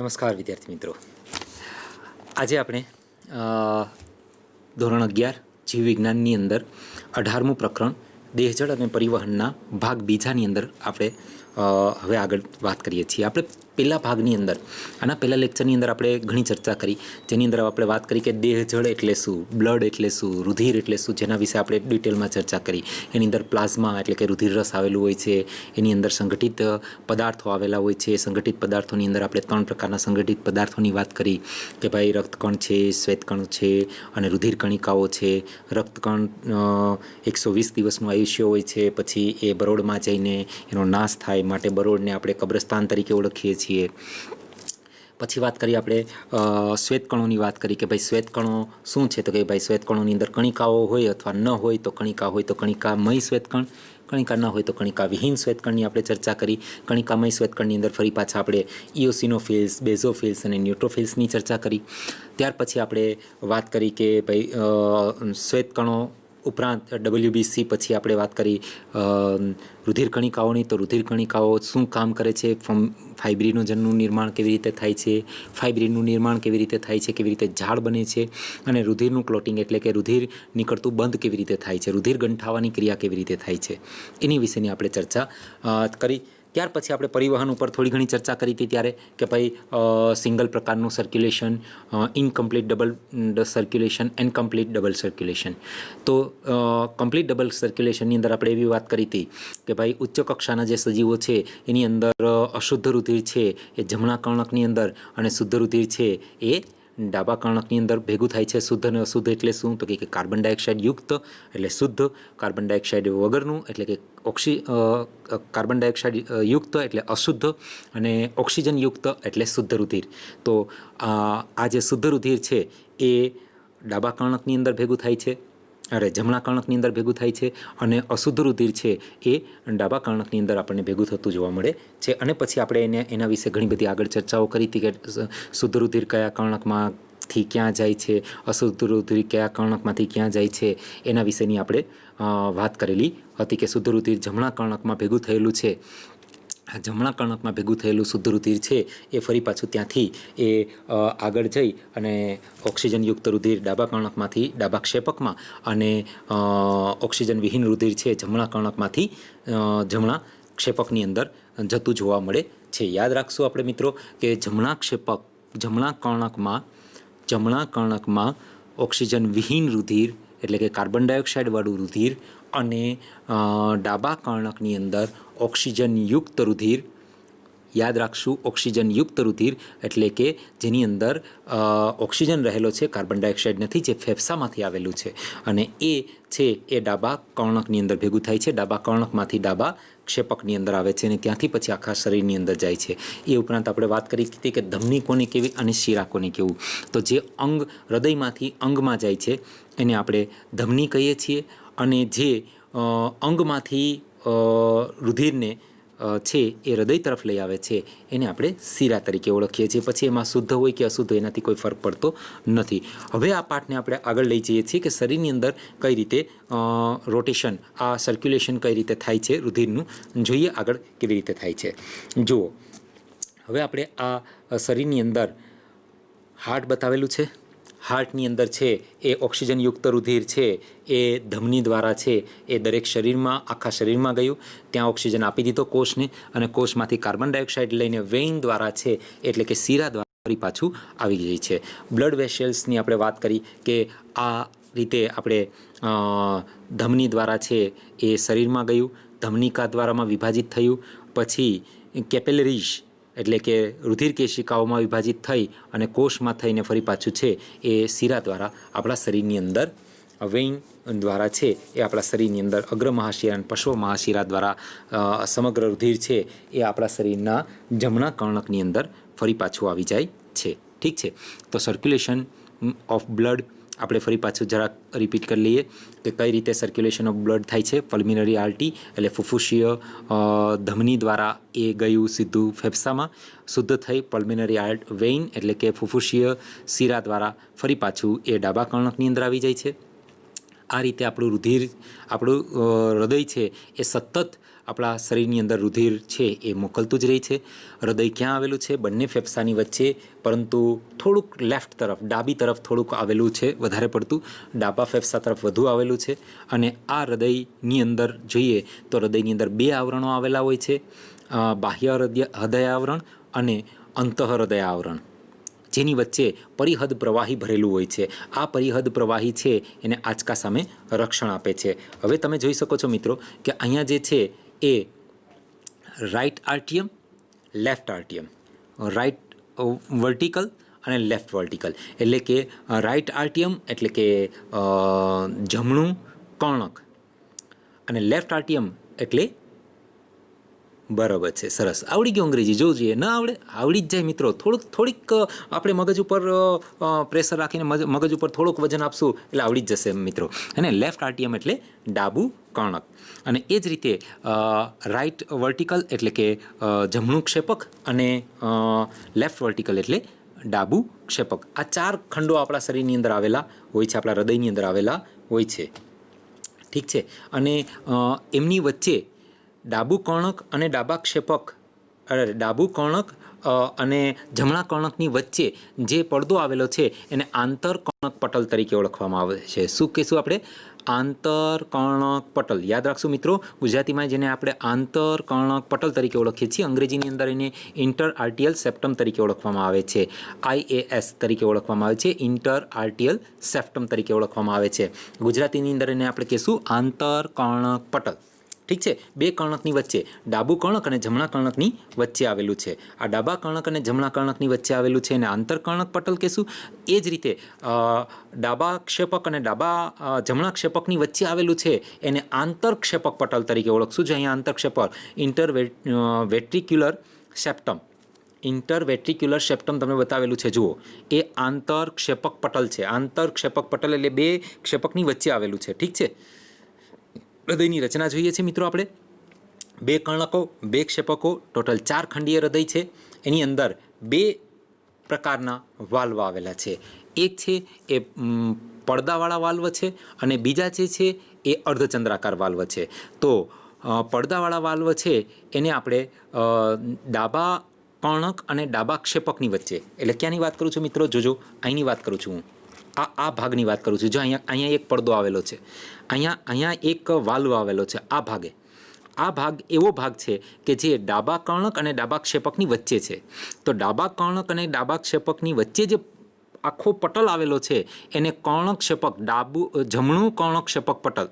નમસ્કાર વિદ્યાર્થી મિત્રો, આજે આપણે ધોરણ 11 જીવ વિજ્ઞાનની અંદર 18મું પ્રકરણ દેહજળ અને પરિવહનના ભાગ બીજાની અંદર આપણે હવે આગળ વાત કરીએ છીએ. આપણે પહેલા ભાગની અંદર આના પહેલા લેક્ચરની અંદર આપણે ઘણી ચર્ચા કરી, જેની અંદર આપણે વાત કરી કે દેહજળ એટલે શું, બ્લડ એટલે શું, રુધિર એટલે શું, જેના વિશે આપણે ડિટેલમાં ચર્ચા કરી. એની અંદર પ્લાઝમા એટલે કે રુધિર રસ આવેલું હોય છે, એની અંદર સંગઠિત પદાર્થો આવેલા હોય છે. સંગઠિત પદાર્થોની અંદર આપણે 3 પ્રકારના સંગઠિત પદાર્થોની વાત કરી કે ભાઈ રક્તકણ છે, શ્વેતકણ છે અને રુધિર કણિકાઓ છે. રક્તકણ 120 દિવસનું આયુષ્ય હોય છે, પછી એ બરોળમાં જઈને એનો નાશ થાય, માટે બરોળને આપણે કબ્રસ્તાન તરીકે ઓળખીએ છીએ. પછી વાત કરી આપણે શ્વેતકણોની વાત કરી કે ભાઈ શ્વેતકણો શું છે, તો કે ભાઈ શ્વેતકણોની અંદર કણિકાઓ હોય અથવા ન હોય તો કણિકા હોય તો કણિકામય શ્વેતકણ, કણિકા ન હોય તો કણિકા વિહીન શ્વેતકણની આપણે ચર્ચા કરી. કણિકામય શ્વેતકણની અંદર ફરી પાછા આપણે ઇઓસિનોફિલ્સ, બેઝોફિલ્સ અને ન્યુટ્રોફિલ્સની ચર્ચા કરી. ત્યાર પછી આપણે વાત કરી કે ભાઈ શ્વેતકણો ઉપરાંત WBC પછી આપણે વાત કરી રુધિર કણિકાઓની. તો રુધિર કણિકાઓ શું કામ કરે છે, ફાઇબ્રિનોજનનું નિર્માણ કેવી રીતે થાય છે, ફાઇબ્રિનનું નિર્માણ કેવી રીતે થાય છે, કેવી રીતે ઝાડ બને છે, અને રુધિરનું ક્લોટિંગ એટલે કે રુધિર નીકળતું બંધ કેવી રીતે થાય છે, રુધિર ગંઠાવાની ક્રિયા કેવી રીતે થાય છે, એની વિશેની આપણે ચર્ચા કરી. ત્યાર પછી આપણે પરિવહન ઉપર થોડી ઘણી ચર્ચા કરી હતી ત્યારે કે ભાઈ સિંગલ પ્રકારનું circulation, incomplete double circulation, incomplete double circulation. તો કમ્પ્લીટ ડબલ સર્ક્યુલેશનની અંદર આપણે એવી વાત કરી હતી કે ભાઈ ઉચ્ચ કક્ષાના જે સજીવો છે એની અંદર અશુદ્ધ રુધિર છે એ જમણા કર્ણકની અંદર અને શુદ્ધ રુધિર છે એ ડાબા કર્ણકની અંદર ભેગું થાય છે. શુદ્ધ અને અશુદ્ધ એટલે શું, તો કે કાર્બન ડાયોક્સાઇડ યુક્ત એટલે શુદ્ધ, કાર્બન ડાયોક્સાઇડ વગરનું એટલે કે કાર્બન ડાયોક્સાઇડ યુક્ત એટલે અશુદ્ધ, અને ઓક્સિજન યુક્ત એટલે શુદ્ધ રુધિર. તો આ જે શુદ્ધ રુધિર છે એ ડાબા કર્ણકની અંદર ભેગું થાય છે, જમણા કર્ણકની અંદર ભેગું થાય છે, અને અશુદ્ધ રુધિર છે એ ડાબા કર્ણકની અંદર આપણને ભેગું થતું જોવા મળે છે. અને પછી આપણે એના વિશે ઘણી બધી આગળ ચર્ચાઓ કરી હતી કે શુદ્ધ રુધિર કયા કર્ણકમાંથી ક્યાં જાય છે, અશુદ્ધ રુધિર કયા કર્ણકમાંથી ક્યાં જાય છે, એના વિશેની આપણે વાત કરેલી હતી કે શુદ્ધ રુધિર જમણા કર્ણકમાં ભેગું થયેલું છે. જમણા કર્ણકમાં ભેગું થયેલું શુદ્ધ રુધિર છે એ ફરી પાછું ત્યાંથી એ આગળ જઈ અને ઓક્સિજનયુક્ત રુધિર ડાબા કર્ણકમાંથી ડાબા ક્ષેપકમાં, અને ઓક્સિજન વિહીન રુધિર છે જમણા કર્ણકમાંથી જમણા ક્ષેપકની અંદર જતું જોવા મળે છે. યાદ રાખશું આપણે મિત્રો કે જમણા કર્ણકમાં ઓક્સિજન વિહીન રુધિર એટલે કે કાર્બન ડાયોક્સાઇડવાળું રુધિર, અને ડાબા કર્ણકની અંદર ઓક્સિજનયુક્ત રુધિર. યાદ રાખશું ઓક્સિજનયુક્ત રુધિર એટલે કે જેની અંદર ઓક્સિજન રહેલો છે, કાર્બન ડાયોક્સાઇડ નથી, જે ફેફસામાંથી આવેલું છે, અને એ છે એ ડાબા કર્ણકની અંદર ભેગું થાય છે, ડાબા કર્ણકમાંથી ડાબા ક્ષેપકની અંદર આવે છે, અને ત્યાંથી પછી આખા શરીરની અંદર જાય છે. એ ઉપરાંત આપણે વાત કરી હતી કે ધમની કોને કેવી અને શિરા કોને કેવું. તો જે અંગ હૃદયમાંથી અંગમાં જાય છે એને આપણે ધમની કહીએ છીએ, અને જે અંગમાંથી રુધિરને છે એ હૃદય તરફ લઈ આવે છે એને આપણે શિરા તરીકે ઓળખીએ છીએ. પછી એમાં શુદ્ધ હોય કે અશુદ્ધ એનાથી કોઈ ફરક પડતો નથી. હવે આ પાઠને આપણે આગળ લઈ જઈએ છીએ કે શરીરની અંદર કઈ રીતે રોટેશન, આ સર્ક્યુલેશન કઈ રીતે થાય છે રુધિરનું, જોઈએ આગળ કેવી રીતે થાય છે. જુઓ, હવે આપણે આ શરીરની અંદર હાર્ટ બતાવેલું છે. હાર્ટની અંદર છે એ ઓક્સિજનયુક્ત રુધિર છે એ ધમની દ્વારા છે એ દરેક શરીરમાં, આખા શરીરમાં ગયું, ત્યાં ઓક્સિજન આપી દીધો કોષને, અને કોષમાંથી કાર્બન ડાયોક્સાઇડ લઈને વેઇન દ્વારા છે એટલે કે શિરા દ્વારા ફરી પાછું આવી જાય છે. બ્લડ વેસલ્સની આપણે વાત કરી કે આ રીતે આપણે ધમની દ્વારા છે એ શરીરમાં ગયું, ધમનિકા દ્વારામાં વિભાજિત થયું, પછી કેપિલરીઝ એટલે કે રુધિર કેશિકાઓમાં વિભાજિત થઈ અને કોષમાં થઈને ફરી પાછું છે એ શિરા દ્વારા આપણા શરીરની અંદર વેઇન દ્વારા છે એ આપણા શરીરની અંદર અગ્ર મહાશિરા અને પશ્વ મહાશિરા દ્વારા સમગ્ર રુધિર છે એ આપણા શરીરના જમણા કર્ણકની અંદર ફરી પાછું આવી જાય છે. ઠીક છે, તો સર્ક્યુલેશન ઓફ બ્લડ આપણે ફરી પાછું જરાક રિપીટ કરી લઈએ કે કઈ રીતે સર્ક્યુલેશન ઓફ બ્લડ થાય છે. પલ્મિનરી આર્ટરી એટલે ફુફુસીય ધમની દ્વારા એ ગયું સીધું ફેફસામાં, શુદ્ધ થઈ પલ્મિનરી વેઇન એટલે કે ફુફુસીય શિરા દ્વારા ફરી પાછું એ ડાબા કર્ણકની અંદર આવી જાય છે. આ રીતે આપણું રુધિર, આપણું હૃદય છે એ સતત આપણા શરીરની અંદર રુધિર છે એ મોકલતું જ રહે છે. હૃદય ક્યાં આવેલું છે? બંને ફેફસાની વચ્ચે, પરંતુ થોડુંક લેફ્ટ તરફ, ડાબી તરફ થોડુંક આવેલું છે, વધારે પડતું ડાબા ફેફસા તરફ વધુ આવેલું છે. અને આ હૃદયની અંદર જોઈએ તો હૃદયની અંદર 2 આવરણો આવેલા હોય છે, બાહ્ય હૃદય આવરણ અને અંતઃહૃદય આવરણ, જેની વચ્ચે પરિહદ પ્રવાહી ભરેલું હોય છે. આ પરિહદ પ્રવાહી છે એને આંચકા સામે રક્ષણ આપે છે. હવે તમે જોઈ શકો છો મિત્રો કે અહીંયા જે છે એ રાઇટ આર્ટિયમ, લેફ્ટ આર્ટિયમ, રાઇટ વર્ટિકલ અને લેફ્ટ વર્ટિકલ, એટલે કે રાઇટ આર્ટિયમ એટલે કે જમણું કર્ણક અને લેફ્ટ આર્ટિયમ એટલે બરાબર છે. સરસ, આવડી ગયું અંગ્રેજી. જોવું જોઈએ, ન આવડે આવડી જ જાય મિત્રો. થોડીક આપણે મગજ ઉપર પ્રેશર રાખીને મગજ ઉપર થોડુંક વજન આપશું એટલે આવડી જ જશે મિત્રો. અને લેફ્ટ આર્ટિયમ એટલે ડાબું કર્ણક. અને એ જ રીતે રાઇટ વર્ટિકલ એટલે કે જમણું ક્ષેપક અને લેફ્ટ વર્ટિકલ એટલે ડાબું ક્ષેપક. આ 4 ખંડો આપણા શરીરની અંદર આવેલા હોય છે, આપણા હૃદયની અંદર આવેલા હોય છે. ઠીક છે. અને એમની વચ્ચે ડાબું કર્ણક અને ડાબા ક્ષેપક, ડાબું કર્ણક અને જમણા કર્ણકની વચ્ચે જે પડદો આવેલો છે એને આંતરકર્ણક પટલ તરીકે ઓળખવામાં આવે છે. શું કહીશું આપણે? આંતરકર્ણક પટલ. યાદ રાખશું મિત્રો, ગુજરાતીમાં જેને આપણે આંતરકર્ણક પટલ તરીકે ઓળખીએ છીએ, અંગ્રેજીની અંદર એને ઇન્ટર આર્ટિયલ સેપ્ટમ તરીકે ઓળખવામાં આવે છે. IAS તરીકે ઓળખવામાં આવે છે, ઇન્ટર આર્ટિયલ સેપ્ટમ તરીકે ઓળખવામાં આવે છે. ગુજરાતીની અંદર એને આપણે કહીશું આંતરકર્ણક પટલ. ઠીક છે. 2 કર્ણકની વચ્ચે ડાબું કર્ણક અને જમણા કર્ણકની વચ્ચે આવેલું છે. આ ડાબા કર્ણક અને જમણા કર્ણકની વચ્ચે આવેલું છે એને આંતરકર્ણક પટલ કહેશું. એ જ રીતે ડાબા ક્ષેપક અને જમણા ક્ષેપકની વચ્ચે આવેલું છે એને આંતરક્ષેપક પટલ તરીકે ઓળખશું. જો અહીંયા આંતરક્ષેપક ઇન્ટરવેટ્રિક્યુલર સેપ્ટમ, ઇન્ટરવેટ્રિક્યુલર સેપ્ટમ તમને બતાવેલું છે, જુઓ, એ આંતરક્ષેપક પટલ છે. આંતરક્ષેપક પટલ એટલે 2 ક્ષેપકની વચ્ચે આવેલું છે. ઠીક છે. હૃદયની રચના જોઈએ છે મિત્રો આપણે. 2 કર્ણકો, 2 ક્ષેપકો, ટોટલ 4 ખંડીય હૃદય છે. એની અંદર 2 પ્રકારના વાલ્વ આવેલા છે. એક છે એ પડદાવાળા વાલ્વ છે અને બીજા જે છે એ અર્ધચંદ્રાકાર વાલ્વ છે. તો પડદાવાળા વાલ્વ છે એને આપણે ડાબા કર્ણક અને ડાબા ક્ષેપકની વચ્ચે, એટલે ક્યાંની વાત કરું છું મિત્રો? જોજો, અહીંની વાત કરું છું હું. આ ભાગની વાત કરું છું. જો અહીંયા એક પડદો આવેલો છે, અહીંયા એક વાલ્વ આવેલો છે. આ ભાગે, આ ભાગ એવો ભાગ છે કે જે ડાબા કર્ણક અને ડાબા ક્ષેપકની વચ્ચે છે. તો ડાબા કર્ણક અને ડાબા ક્ષેપકની વચ્ચે જે આખો પટલ આવેલો છે એને કર્ણક્ષેપક, જમણું કર્ણક્ષેપક પટલ,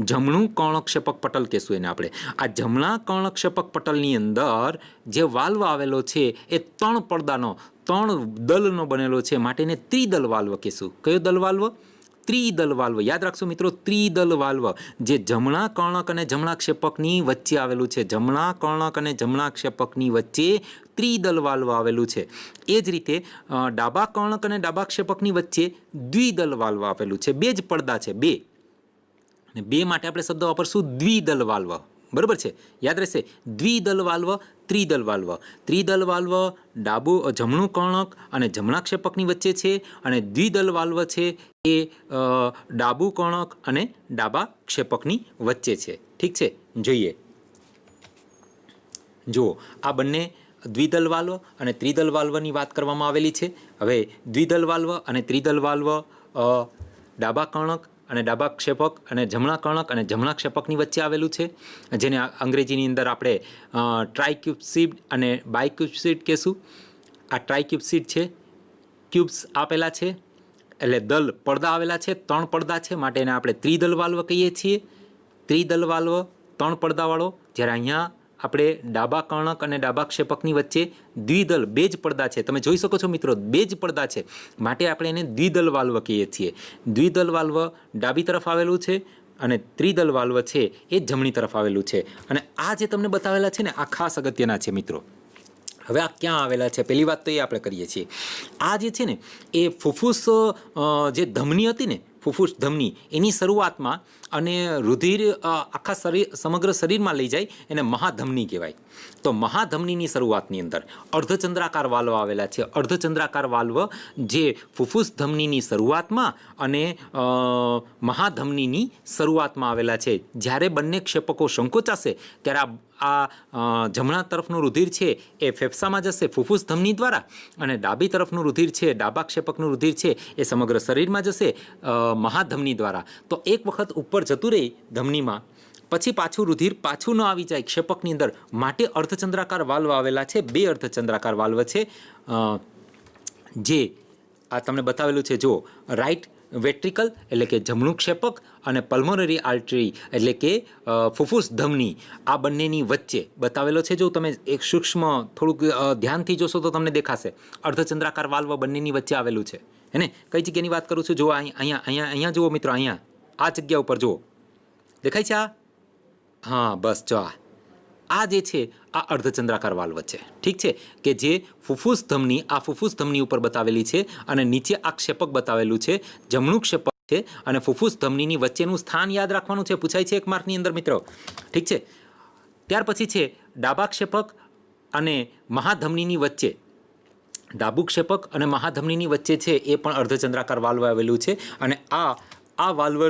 જમણું કર્ણક્ષેપક પટલ કહેશું એને આપણે. આ જમણા કર્ણક્ષેપક પટલની અંદર જે વાલ્વ આવેલો છે એ 3 પડદાનો, 3 દલનો બનેલો છે, માટે એને ત્રિદલ વાલ્વ કહેશું. કયો દલ વાલ્વ? ત્રિદલ વાલ્વ. યાદ રાખશો મિત્રો, ત્રિદલ વાલ્વ જે જમણા કર્ણક અને જમણા ક્ષેપકની વચ્ચે આવેલું છે. જમણા કર્ણક અને જમણા ક્ષેપકની વચ્ચે ત્રિદલ વાલ્વ આવેલું છે. એ જ રીતે ડાબા કર્ણક અને ડાબા ક્ષેપકની વચ્ચે દ્વિદલ વાલ્વ આવેલું છે. 2 જ પડદા છે, 2. અને 2 માટે આપણે શબ્દ વાપરશું દ્વિદલ વાલ્વ. બરાબર છે? યાદ રહેશે. દ્વિદલ વાલ્વ, ત્રિદલ વાલ્વ. ત્રિદલ વાલ્વ જમણું કર્ણક અને જમણા ક્ષેપકની વચ્ચે છે અને દ્વિદલ વાલ્વ છે એ ડાબું કર્ણક અને ડાબા ક્ષેપકની વચ્ચે છે. ઠીક છે. જોઈએ, જુઓ, આ બંને દ્વિદલ વાલ્વ અને ત્રિદલ વાલ્વની વાત કરવામાં આવેલી છે. હવે દ્વિદલ વાલ્વ અને ત્રિદલ વાલ્વ ડાબા કર્ણક અને ડાબા ક્ષેપક અને જમણા કર્ણક અને જમણા ક્ષેપકની વચ્ચે આવેલું છે, જેને અંગ્રેજીની અંદર આપણે ટ્રાઇક્યુબસિડ અને બાયક્યુબસિડ કહેશું. આ ટ્રાઇક્યુબસિડ છે, ક્યુબ્સ આપેલા છે, એટલે દલ પડદા આવેલા છે, 3 પડદા છે, માટે એને આપણે ત્રિદલ વાલ્વ કહીએ છીએ. ત્રિદલ વાલ્વ 3 પડદાવાળો. જ્યારે અહીંયા આપણે ડાબા કર્ણક અને ડાબા ક્ષેપકની વચ્ચે દ્વિદલ 2 જ પડદા છે. તમે જોઈ શકો છો મિત્રો, 2 જ પડદા છે, માટે આપણે એને દ્વિદલ વાલ્વ કહીએ છીએ. દ્વિદલ વાલ્વ ડાબી તરફ આવેલું છે અને ત્રિદલ વાલ્વ છે એ જમણી તરફ આવેલું છે. અને આ જે તમને બતાવેલા છે ને, આ ખાસ અગત્યના છે મિત્રો. હવે આ ક્યાં આવેલા છે? પહેલી વાત તો એ આપણે કરીએ છીએ. આ જે છે ને એ ફુફ્ફુસ, જે ધમની હતી ને, ફુફ્ફુસ ધમની, એની શરૂઆતમાં અને રુધિર આખા સમગ્ર શરીરમાં લઈ જાય એને મહાધમની કહેવાય. તો મહાધમનીની શરૂઆતની અંદર અર્ધચંદ્રાકાર વાલ્વ આવેલા છે. અર્ધચંદ્રાકાર વાલ્વ જે ફુફુસ ધમનીની શરૂઆતમાં અને મહાધમનીની શરૂઆતમાં આવેલા છે. જ્યારે બંને ક્ષેપકો સંકોચાશે ત્યારે આ જમણા તરફનું રુધિર છે એ ફેફસામાં જશે ફુફુસ ધમની દ્વારા, અને ડાબી તરફનું રુધિર છે, ડાબા ક્ષેપકનું રુધિર છે એ સમગ્ર શરીરમાં જશે મહાધમની દ્વારા. તો એક વખત ઉપર જતું રહે ધમનીમાં, પછી પાછું રુધિર પાછું ન આવી જાય ક્ષેપકની અંદર, માટે અર્ધચંદ્રાકાર વાલ્વ આવેલા છે. 2 અર્ધચંદ્રાકાર વાલ્વ છે જે આ તમને બતાવેલું છે. જો રાઈટ વેટ્રિકલ એટલે કે જમણું ક્ષેપક અને પલ્મોનરી આર્ટરી એટલે કે ફુફુસ ધમની, આ બંનેની વચ્ચે બતાવેલો છે. જો તમે એક સૂક્ષ્મ થોડુંક ધ્યાનથી જોશો તો તમને દેખાશે અર્ધચંદ્રાકાર વાલ્વ બંનેની વચ્ચે આવેલું છે. હે ને? કઈ જગ્યાની વાત કરું છું? જો અહીંયા અહીંયા અહીંયા જુઓ મિત્રો, અહીંયા આ જગ્યા ઉપર જુઓ, દેખાય છે આ? હા, બસ જો આ જે છે આ અર્ધચંદ્રાકાર વાલ્વ છે. ઠીક છે, કે જે ફુફુસ ધમની, આ ફુફુસ ધમની ઉપર બતાવેલી છે અને નીચે આ ક્ષેપક બતાવેલું છે. જમણું ક્ષેપક છે અને ફુફુસ ધમનીની વચ્ચેનું સ્થાન યાદ રાખવાનું છે, પૂછાય છે 1 માર્કની અંદર મિત્રો. ઠીક છે, ત્યાર પછી છે ડાબા ક્ષેપક અને મહાધમનીની વચ્ચે, ડાબુ ક્ષેપક અને મહાધમનીની વચ્ચે છે એ પણ અર્ધચંદ્રાકાર વાલ્વ આવેલું છે. અને આ વાલ્વ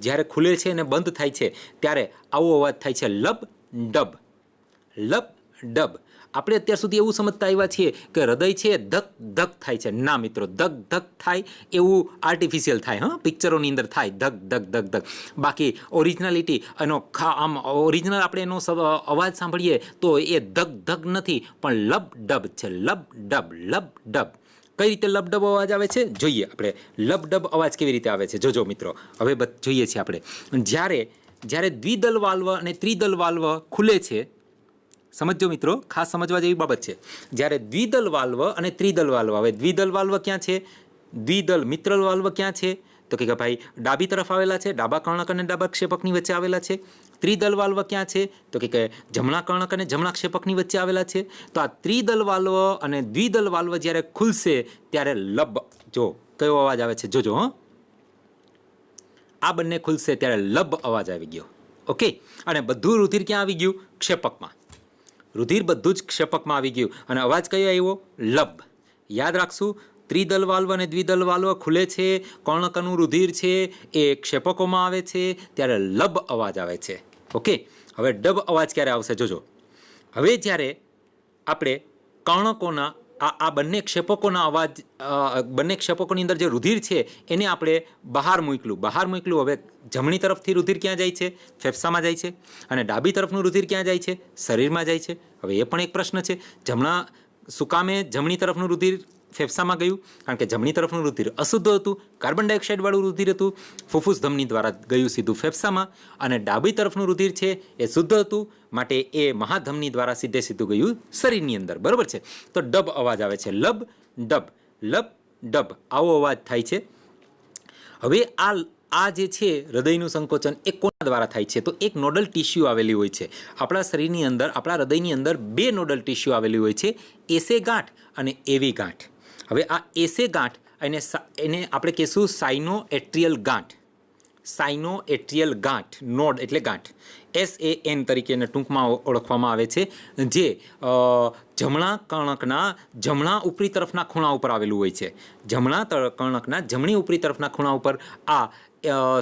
જ્યારે ખુલે છે અને બંધ થાય છે ત્યારે આવો અવાજ થાય છે, લબ ડબ, લબ ડબ. આપણે અત્યાર સુધી એવું સમજતા આવ્યા છીએ કે હૃદય છે ધક ધક થાય છે. ના મિત્રો, ધક ધક થાય એવું આર્ટિફિશિયલ થાય, હા, પિક્ચરોની અંદર થાય ધક ધક ધક ધક. બાકી ઓરિજિનાલિટી એનો આમ ઓરિજિનલ આપણે એનો અવાજ સાંભળીએ તો એ ધક ધક નથી, પણ લબ ડબ છે. લબ ડબ, લબ ડબ. કઈ રીતે લબડબ અવાજ આવે છે જોઈએ આપણે. લબડબ અવાજ કેવી રીતે આવે છે જોજો મિત્રો. હવે જોઈએ છીએ આપણે. જ્યારે દ્વિદલ વાલ્વ અને ત્રિદલ વાલ્વ ખુલે છે, સમજો મિત્રો, ખાસ સમજવા જેવી બાબત છે. જ્યારે દ્વિદલ વાલ્વ અને ત્રિદલ વાલ્વ આવે, દ્વિદલ વાલ્વ ક્યાં છે? દ્વિદલ મિત્રલ વાલ્વ ક્યાં છે? તો કે ભાઈ ડાબી તરફ આવેલા છે, ડાબા કર્ણક અને ડાબા ક્ષેપકની વચ્ચે આવેલા છે. ત્રિદલ વાલ્વ ક્યાં છે? તો કે જમણા કર્ણક અને જમણા ક્ષેપકની વચ્ચે આવેલા છે. તો આ ત્રિદલ વાલ્વ અને દ્વિદલ વાલ્વ જ્યારે ખુલશે ત્યારે લબ, જો કયો અવાજ આવે છે જોજો. હં, આ બંને ખુલશે ત્યારે લબ અવાજ આવી ગયો. ઓકે, અને બધું રુધિર ક્યાં આવી ગયું? ક્ષેપકમાં. રુધિર બધું જ ક્ષેપકમાં આવી ગયું અને અવાજ કયો આવ્યો? લબ. યાદ રાખશું, ત્રિદલ વાલ્વ અને દ્વિદલ વાલ્વ ખુલે છે, કર્ણકનું રુધિર છે એ ક્ષેપકોમાં આવે છે ત્યારે લબ અવાજ આવે છે. ઓકે, હવે ડબ અવાજ ક્યારે આવશે જોજો. હવે જ્યારે આપણે કર્ણકોના આ બંને ક્ષેપકોના અવાજ, બંને ક્ષેપકોની અંદર જે રુધિર છે એને આપણે બહાર મૂકલું. હવે જમણી તરફથી રુધિર ક્યાં જાય છે? ફેફસામાં જાય છે. અને ડાબી તરફનું રુધિર ક્યાં જાય છે? શરીરમાં જાય છે. હવે એ પણ એક પ્રશ્ન છે, શું કામે જમણી તરફનું રુધિર ફેફસામાં ગયું? કારણ કે જમણી તરફનું રુધિર અશુદ્ધ હતું, કાર્બન ડાયોક્સાઇડ વાળું રુધિર હતું, ફુફુસ ધમની દ્વારા ગયું સીધું ફેફસામાં. અને ડાબી તરફનું રુધિર છે એ શુદ્ધ હતું, માટે એ મહાધમની દ્વારા સીધું ગયું શરીરની અંદર. બરોબર છે? તો ડબ અવાજ આવે છે, લબ ડબ, લબ ડબ, આવો અવાજ થાય છે. હવે આ જે છે હૃદયનું સંકોચન એ કોના દ્વારા થાય છે? તો એક નોડલ ટિશ્યુ આવેલી હોય છે આપણા શરીરની અંદર, આપણા હૃદયની અંદર 2 નોડલ ટિશ્યુ આવેલી હોય છે, એસે ગાંઠ અને એવી ગાંઠ. હવે આ એસે ગાંઠ એને આપણે કહીશું સાઇનો એટ્રિયલ ગાંઠ. સાઇનો એટ્રિયલ ગાંઠ, નોડ એટલે ગાંઠ, SAN તરીકે એને ટૂંકમાં ઓળખવામાં આવે છે, જે જમણા કર્ણકના જમણા ઉપરી તરફના ખૂણા ઉપર આવેલું હોય છે. જમણા કર્ણકના જમણી ઉપરી તરફના ખૂણા ઉપર આ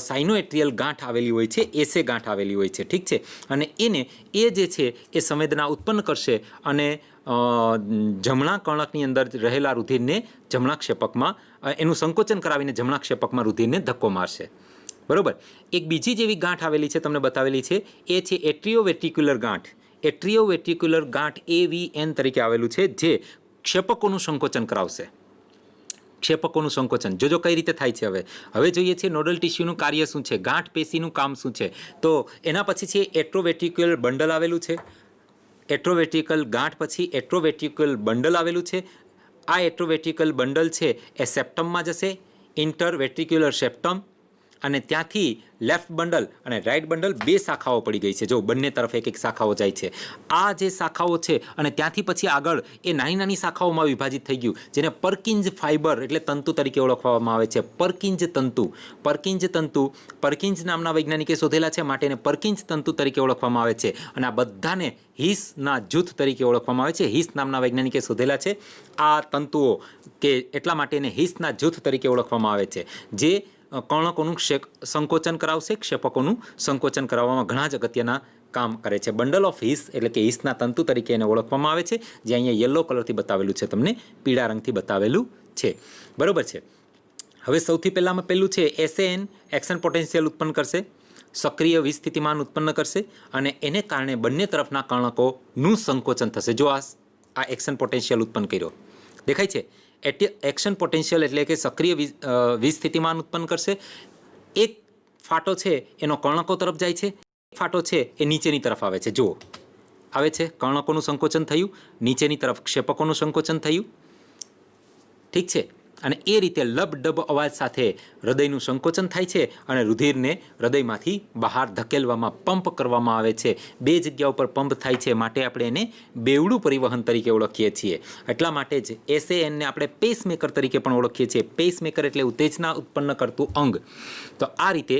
સાઇનોએટ્રિયલ ગાંઠ આવેલી હોય છે, એસે ગાંઠ આવેલી હોય છે. ઠીક છે, અને એ જે છે એ સંવેદના ઉત્પન્ન કરશે અને જમણા કર્ણકની અંદર રહેલા રુધિરને જમણા ક્ષેપકમાં એનું સંકોચન કરાવીને જમણા ક્ષેપકમાં રુધિરને ધક્કો મારશે. બરોબર. એક બીજી જેવી ગાંઠ આવેલી છે, તમને બતાવેલી છે, એ છે એટ્રિયોવેટ્રિક્યુલર ગાંઠ. એટ્રિયોવેટ્રિક્યુલર ગાંઠ AVN તરીકે આવેલું છે, જે ક્ષેપકોનું સંકોચન કરાવશે. ક્ષેપકોનું સંકોચન જોજો કઈ રીતે થાય છે. હવે જોઈએ છીએ નોડલ ટિશ્યુનું કાર્ય શું છે, ગાંઠ પેશીનું કામ શું છે. તો એના પછી છે એટ્રોવેટ્રિક્યુલર બંડલ આવેલું છે. એટ્રોવેટ્રિકલ ગાંઠ પછી એટ્રોવેટ્રિકલ બંડલ આવેલું છે. આ એટ્રોવેટ્રિકલ બંડલ છે એ સેપ્ટમમાં જશે, ઇન્ટરવેટ્રિક્યુલર સેપ્ટમ. અને ત્યાંથી લેફ્ટ બંડલ અને રાઇટ બંડલ બે શાખાઓ પડી ગઈ છે. જો બંને તરફ એક એક શાખાઓ જાય છે. આ જે શાખાઓ છે અને ત્યાંથી પછી આગળ એ નાની નાની શાખાઓમાં વિભાજિત થઈ ગયું, જેને પરકિંજ ફાઇબર એટલે તંતુ તરીકે ઓળખવામાં આવે છે. પરકિંજ તંતુ, પરકિંજ તંતુ પરકિંજ નામના વૈજ્ઞાનિકે શોધેલા છે, માટે એને પરકિંજ તંતુ તરીકે ઓળખવામાં આવે છે. અને આ બધાને હિસના જૂથ તરીકે ઓળખવામાં આવે છે. હિસ નામના વૈજ્ઞાનિકે શોધેલા છે આ તંતુઓ, કે એટલા માટે એને હિસના જૂથ તરીકે ઓળખવામાં આવે છે, જે કર્ણકોનું સંકોચન કરાવશે, ક્ષેપકોનું સંકોચન કરાવવામાં ઘણા જ અગત્યના કામ કરે છે. બંડલ ઓફ હિસ એટલે કે હિસના તંતુ તરીકે એને ઓળખવામાં આવે છે, જે અહીંયા યલો કલરથી બતાવેલું છે, તમને પીળા રંગથી બતાવેલું છે. બરોબર છે. હવે સૌથી પહેલામાં પહેલું છે એસએએન, એક્શન પોટેન્શિયલ ઉત્પન્ન કરશે, સક્રિય વિસ્થિતિમાન ઉત્પન્ન કરશે, અને એને કારણે બંને તરફના કર્ણકોનું સંકોચન થશે. જો આ એક્શન પોટેન્શિયલ ઉત્પન્ન કર્યો દેખાય છે. એક્શન પોટેન્શિયલ એટલે કે સક્રિય વિસ્થિતિમાન ઉત્પન્ન કરશે. એક ફાટો છે એનો કર્ણકો તરફ જાય છે, એક ફાટો છે એ નીચેની તરફ આવે છે. જુઓ આવે છે, કર્ણકોનું સંકોચન થયું, નીચેની તરફ ક્ષેપકોનું સંકોચન થયું. ઠીક છે. અને એ રીતે લબડબ અવાજ સાથે હૃદયનું સંકોચન થાય છે અને રુધિરને હૃદયમાંથી બહાર ધકેલવામાં, પંપ કરવામાં આવે છે. બે જગ્યા ઉપર પંપ થાય છે, માટે આપણે એને બેવડું પરિવહન તરીકે ઓળખીએ છીએ. એટલા માટે જ એસએએનને આપણે પેસમેકર તરીકે પણ ઓળખીએ છીએ. પેસમેકર એટલે ઉત્તેજના ઉત્પન્ન કરતું અંગ. તો આ રીતે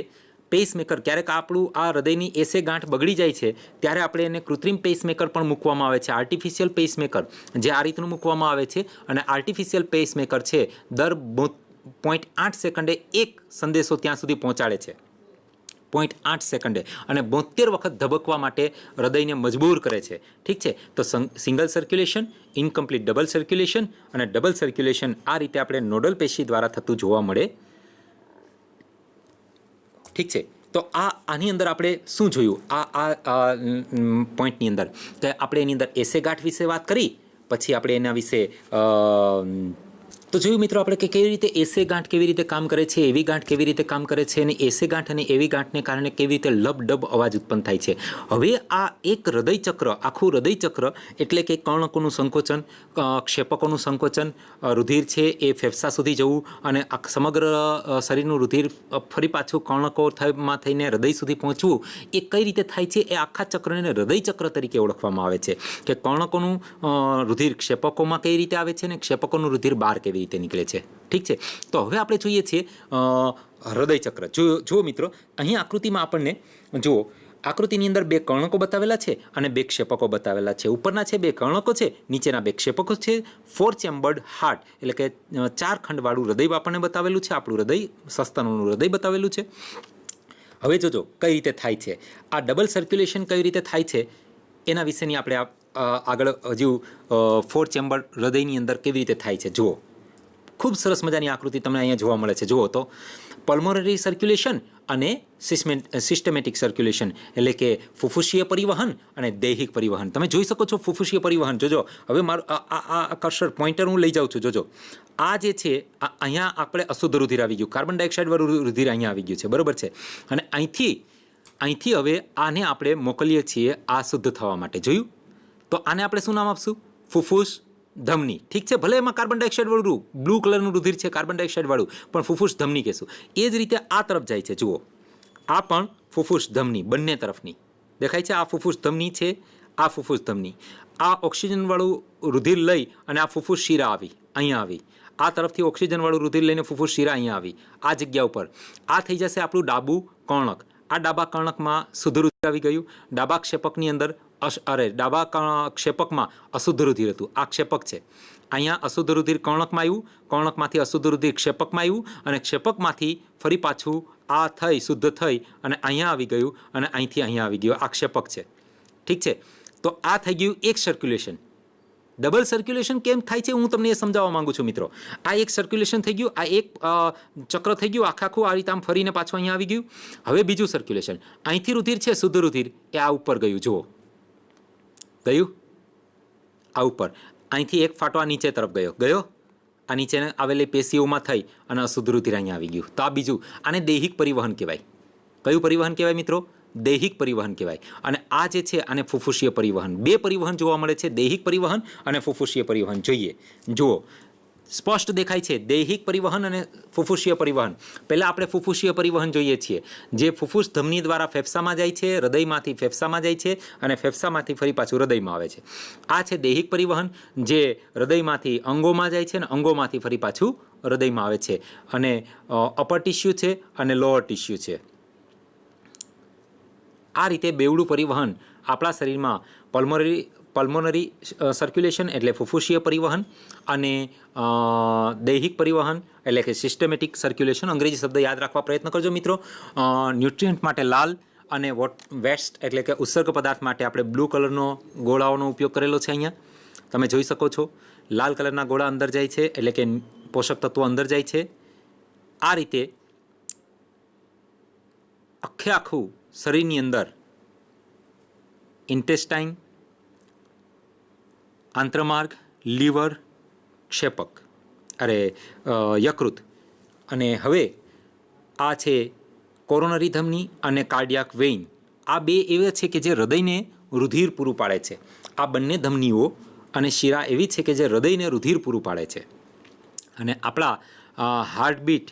પેસમેકર, ક્યારેક આપણું આ હૃદયની એસે ગાંઠ બગડી જાય છે ત્યારે આપણે એને કૃત્રિમ પેસમેકર પણ મૂકવામાં આવે છે, આર્ટિફિશિયલ પેસમેકર, જે આ રીતનું મૂકવામાં આવે છે. અને આર્ટિફિશિયલ પેસમેકર છે દર 0.8 સેકન્ડે એક સંદેશો ત્યાં સુધી પહોંચાડે છે, 0.8 સેકન્ડે, અને 72 વખત ધબકવા માટે હૃદયને મજબૂર કરે છે. ઠીક છે. તો single circulation, incomplete double circulation અને ડબલ સર્ક્યુલેશન આ રીતે આપણે નોડલ પેશી દ્વારા થતું જોવા મળે. ઠીક છે. તો આની અંદર આપણે શું જોયું આ પોઈન્ટની અંદર, તો આપણે એની અંદર એસે ગાંઠ વિશે વાત કરી, પછી આપણે એના વિશે તો જોયું મિત્રો આપણે કે કેવી રીતે એસે ગાંઠ કેવી રીતે કામ કરે છે, એવી ગાંઠ કેવી રીતે કામ કરે છે, અને એસે ગાંઠ અને એવી ગાંઠને કારણે કેવી રીતે લબડબ અવાજ ઉત્પન્ન થાય છે. હવે આ એક હૃદયચક્ર, આખું હૃદયચક્ર એટલે કે કર્ણકોનું સંકોચન, ક્ષેપકોનું સંકોચન, રુધિર છે એ ફેફસા સુધી જવું, અને સમગ્ર શરીરનું રુધિર ફરી પાછું કર્ણકોમાં થઈને હૃદય સુધી પહોંચવું, એ કઈ રીતે થાય છે એ આખા ચક્રને હૃદયચક્ર તરીકે ઓળખવામાં આવે છે. કે કર્ણકોનું રુધિર ક્ષેપકોમાં કઈ રીતે આવે છે અને ક્ષેપકોનું રુધિર બહાર કેવી રીતે નીકળે છે. ઠીક છે. તો હવે આપણે જોઈએ છીએ હૃદયચક્ર. જો મિત્રો અહીં આકૃતિમાં આપણને જુઓ, આકૃતિની અંદર બે કર્ણકો બતાવેલા છે અને બે ક્ષેપકો બતાવેલા છે. ઉપરના છે બે કર્ણકો છે, નીચેના બે ક્ષેપકો છે. 4 ચેમ્બર્ડ હાર્ટ એટલે કે 4 ખંડવાળું હૃદય આપણને બતાવેલું છે. આપણું હૃદય, સસ્તનનું હૃદય બતાવેલું છે. હવે જોજો કઈ રીતે થાય છે આ ડબલ સર્ક્યુલેશન, કઈ રીતે થાય છે એના વિશેની આપણે આગળ હજુ 4 ચેમ્બર હૃદયની અંદર કેવી રીતે થાય છે જુઓ. ખૂબ સરસ મજાની આકૃતિ તમને અહીંયા જોવા મળે છે. જુઓ તો પલ્મોનરી સર્ક્યુલેશન અને સિસ્ટમેટિક સર્ક્યુલેશન એટલે કે ફુફુસીય પરિવહન અને દૈહિક પરિવહન. તમે જોઈ શકો છો ફુફુસીય પરિવહન. જોજો હવે મારું આ કર્સર પોઈન્ટર હું લઈ જાઉં છું. જોજો આ જે છે અહીંયા આપણે અશુદ્ધ રુધિર આવી ગયું, કાર્બન ડાયોક્સાઇડ વાળું રુધિર અહીંયા આવી ગયું છે. બરોબર છે. અને અહીંથી હવે આને આપણે મોકલીએ છીએ આ શુદ્ધ થવા માટે. જોયું? તો આને આપણે શું નામ આપશું? ફુફુસ ધમની. ઠીક છે. ભલે એમાં કાર્બન ડાયોક્સાઇડ વાળું બ્લુ કલરનું રુધિર છે, કાર્બન ડાયોક્સાઇડ વાળું, પણ ફુફુસ ધમની કહેશું. એ જ રીતે આ તરફ જાય છે. જુઓ આ પણ ફુફુસ ધમની, બંને તરફની દેખાય છે. આ ફુફુસ ધમની છે, આ ફુફુસ ધમની. આ ઓક્સિજન વાળું રુધિર લઈ અને આ ફુફુસ શિરા આવી, અહીંયા આવી. આ તરફથી ઓક્સિજન વાળું રુધિર લઈને ફુફુસ શિરા અહીંયા આવી, આ જગ્યા ઉપર. આ થઈ જશે આપણું ડાબું કર્ણક. આ ડાબા કર્ણકમાં શુદ્ધ રુધિર આવી ગયું. ડાબા ક્ષેપકની અંદર ડાબા ક્ષેપકમાં અશુદ્ધ રુધિર હતું. આ ક્ષેપક છે. અહીંયા અશુદ્ધ રુધિર કર્ણકમાં આવ્યું, કર્ણકમાંથી અશુદ્ધ રુધિર ક્ષેપકમાં આવ્યું, અને ક્ષેપકમાંથી ફરી પાછું આ થઈ શુદ્ધ થઈ અને અહીંયા આવી ગયું, અને અહીંથી અહીંયા આવી ગયું. આ ક્ષેપક છે. ઠીક છે. તો આ થઈ ગયું એક સર્ક્યુલેશન. ડબલ સર્ક્યુલેશન કેમ થાય છે હું તમને એ સમજાવવા માંગુ છું મિત્રો. આ એક સર્ક્યુલેશન થઈ ગયું, આ એક ચક્ર થઈ ગયું આખું, આ રીતે આમ ફરીને પાછું અહીંયા આવી ગયું. હવે બીજું સર્ક્યુલેશન, અહીંથી રુધિર છે શુદ્ધ રુધિર, એ આ ઉપર ગયું. જુઓ ગયું આ ઉપર. અહીંથી એક ફાટો આ નીચે તરફ ગયો, આ નીચે આવેલી પેશીઓમાં થઈ અને અશુદ્ધ રુધિર અહીંયા આવી ગયું. તો આ બીજું, આને દૈહિક પરિવહન કહેવાય. કયું પરિવહન કહેવાય મિત્રો? દૈહિક પરિવહન કહેવાય. અને આ જે છે આને ફુફુસીય પરિવહન. બે પરિવહન જોવા મળે છે, દૈહિક પરિવહન અને ફુફુસીય પરિવહન. જુઓ સ્પષ્ટ દેખાય છે દૈહિક પરિવહન અને ફુફુસીય પરિવહન. પહેલાં આપણે ફુફુસીય પરિવહન જોઈએ છીએ, જે ફુફુસ ધમની દ્વારા ફેફસામાં જાય છે, હૃદયમાંથી ફેફસામાં જાય છે અને ફેફસામાંથી ફરી પાછું હૃદયમાં આવે છે. આ છે દૈહિક પરિવહન, જે હૃદયમાંથી અંગોમાં જાય છે અને અંગોમાંથી ફરી પાછું હૃદયમાં આવે છે. અને અપર ટિશ્યુ છે અને લોઅર ટિશ્યુ છે. આ રીતે બેવડું પરિવહન આપણા શરીરમાં પલ્મોનરી સર્ક્યુલેશન એટલે ફુફુસીય પરિવહન અને દૈહિક પરિવહન એટલે કે સિસ્ટમેટિક સર્ક્યુલેશન. અંગ્રેજી શબ્દ યાદ રાખવા પ્રયત્ન કરજો મિત્રો. ન્યુટ્રિયન્ટ માટે લાલ અને વેસ્ટ એટલે કે ઉત્સર્ગ પદાર્થ માટે આપણે બ્લુ કલરનો ગોળાઓનો ઉપયોગ કરેલો છે. અહીંયા તમે જોઈ શકો છો લાલ કલરના ગોળા અંદર જાય છે એટલે કે પોષક તત્વો અંદર જાય છે. આ રીતે આખું શરીરની અંદર ઇન્ટેસ્ટાઇન, આંત્રમાર્ગ, લીવર, ક્ષેપક યકૃત અને હવે આ છે કોરોનરી ધમની અને કાર્ડિયાક વેઇન. આ બે એવા છે કે જે હૃદયને રુધિર પૂરું પાડે છે. આ બંને ધમનીઓ અને શિરા એવી છે કે જે હૃદયને રુધિર પૂરું પાડે છે. અને આપણા હાર્ટબીટ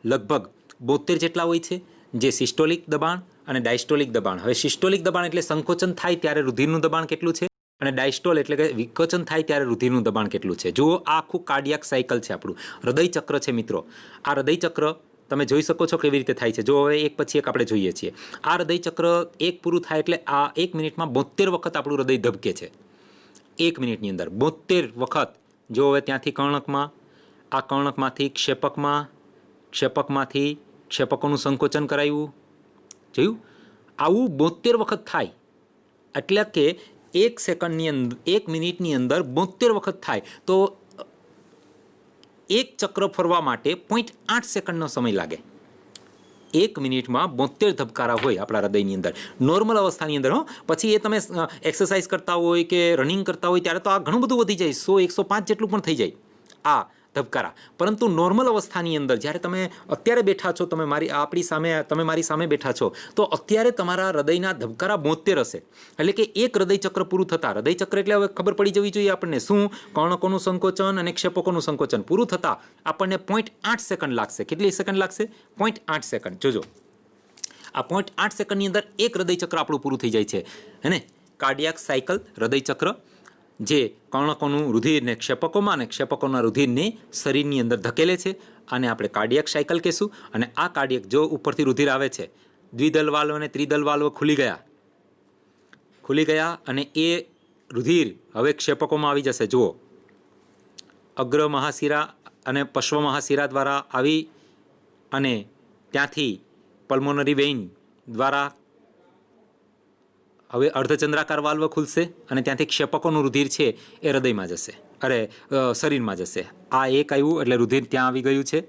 લગભગ 72 જેટલા હોય છે, જે સિસ્ટોલિક દબાણ અને ડાયસ્ટોલિક દબાણ. હવે સિસ્ટોલિક દબાણ એટલે સંકોચન થાય ત્યારે રુધિરનું દબાણ કેટલું છે, અને ડાયસ્ટોલ એટલે કે વિકોચન થાય ત્યારે રુધિરનું દબાણ કેટલું છે. જુઓ આ આખું કાર્ડિયાક સાયકલ છે, આપણું હૃદય ચક્ર છે મિત્રો. આ હૃદય ચક્ર તમે જોઈ શકો છો કેવી રીતે થાય છે. જો હવે એક પછી એક આપણે જોઈએ છીએ. આ હૃદય ચક્ર એક પૂરું થાય એટલે આ 1 મિનિટમાં 72 વખત આપણું હૃદય ધબકે છે. 1 મિનિટની અંદર 72 વખત. જો હવે ત્યાંથી કર્ણકમાં, આ કર્ણકમાંથી ક્ષેપકમાં, ક્ષેપકમાંથી ક્ષેપકોનું સંકોચન કરાયું. જોયું? આવું 72 વખત થાય એટલે કે 1 સેકન્ડની અંદર 1 મિનિટની અંદર 72 વખત થાય તો એક ચક્ર ફરવા માટે 0.8 સેકન્ડનો સમય લાગે. 1 મિનિટમાં 72 ધબકારા હોય આપણા હૃદયની અંદર નોર્મલ અવસ્થાની અંદર. પછી એ તમે એક્સરસાઇઝ કરતા હોય કે રનિંગ કરતા હોય ત્યારે તો આ ઘણું બધું વધી જાય, 100-105 જેટલું પણ થઈ જાય આ ધબકારા. પરંતુ નોર્મલ અવસ્થાની અંદર જ્યારે તમે અત્યારે બેઠા છો, તમે મારી સામે બેઠા છો, તો અત્યારે તમારા હૃદયના ધબકારા 72 હશે. એટલે કે એક હૃદયચક્ર પૂરું થતાં, હૃદયચક્ર એટલે હવે ખબર પડી જવી જોઈએ આપણને શું, કર્ણકોનું સંકોચન અને ક્ષેપકોનું સંકોચન પૂરું થતાં આપણને 0.8 સેકન્ડ લાગશે. કેટલી સેકન્ડ લાગશે? 0.8 સેકન્ડ. જોજો આ 0.8 સેકન્ડની અંદર એક હૃદયચક્ર આપણું પૂરું થઈ જાય છે. હે ને? કાર્ડિયાક સાયકલ, હૃદયચક્ર, જે કર્ણકોનું રુધિરને ક્ષેપકોમાં અને ક્ષેપકોના રુધિરને શરીરની અંદર ધકેલે છે. આને આપણે કાર્ડિયાક સાયકલ કહીશું. અને આ કાર્ડિયક જો ઉપરથી રુધિર આવે છે, દ્વિદલ વાલ્વ અને ત્રિદલ વાલ્વ ખુલી ગયા અને એ રુધિર હવે ક્ષેપકોમાં આવી જશે. જુઓ, અગ્ર મહાશિરા અને પશ્વ મહાશિરા દ્વારા આવી અને ત્યાંથી પલ્મોનરી વેઇન દ્વારા હવે અર્ધચંદ્રાકાર વાલ્વ ખુલશે અને ત્યાંથી ક્ષેપકોનું રુધિર છે એ હૃદયમાં જશે, શરીરમાં જશે. આ એક આવ્યું એટલે રુધિર ત્યાં આવી ગયું છે.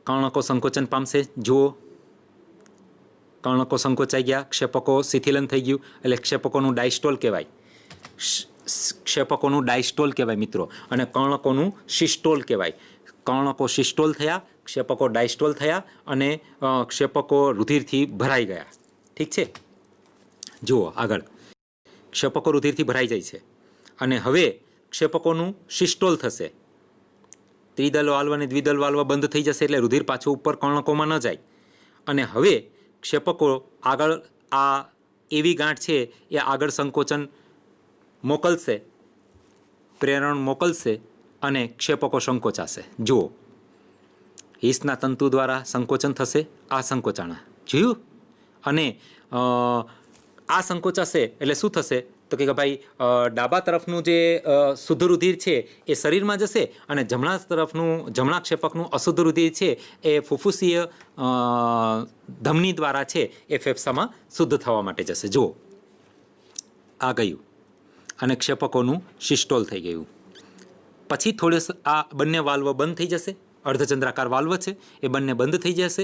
કર્ણકો સંકોચન પામશે. જુઓ, કર્ણકો સંકોચાઈ ગયા, ક્ષેપકો શિથિલન થઈ ગયું એટલે ક્ષેપકોનું ડાયસ્ટોલ કહેવાય. ક્ષેપકોનું ડાયસ્ટોલ કહેવાય મિત્રો, અને કર્ણકોનું સિસ્ટોલ કહેવાય. કર્ણકો સિસ્ટોલ થયા, ક્ષેપકો ડાયસ્ટોલ થયા અને ક્ષેપકો રુધિરથી ભરાઈ ગયા. ઠીક છે? જુઓ આગળ, ક્ષેપકો રુધિરથી ભરાઈ જાય છે અને હવે ક્ષેપકોનું સિસ્ટોલ થશે. ત્રિદલ વાલ્વ અને દ્વિદલ વાલ્વ બંધ થઈ જશે એટલે રુધિર પાછું ઉપર કર્ણકોમાં ન જાય. અને હવે ક્ષેપકો આગળ, આ એવી ગાંઠ છે એ આગળ સંકોચન મોકલશે, પ્રેરણ મોકલશે અને ક્ષેપકો સંકોચાશે. જુઓ, હિસના તંતુ દ્વારા સંકોચન થશે. આ સંકોચાણા જોયું? અને આ સંકોચાશે એટલે શું થશે તો કે ભાઈ ડાબા તરફનું જે શુદ્ધ રુધિર છે એ શરીરમાં જશે અને જમણા ક્ષેપકનું અશુદ્ધ રુધિર છે એ ફુફુસીય ધમની દ્વારા છે એ ફેફસામાં શુદ્ધ થવા માટે જશે. જુઓ, આ ગયું અને ક્ષેપકોનું સિસ્ટોલ થઈ ગયું. પછી થોડે આ બંને વાલ્વ બંધ થઈ જશે. અર્ધચંદ્રાકાર વાલ્વ છે એ બંને બંધ થઈ જશે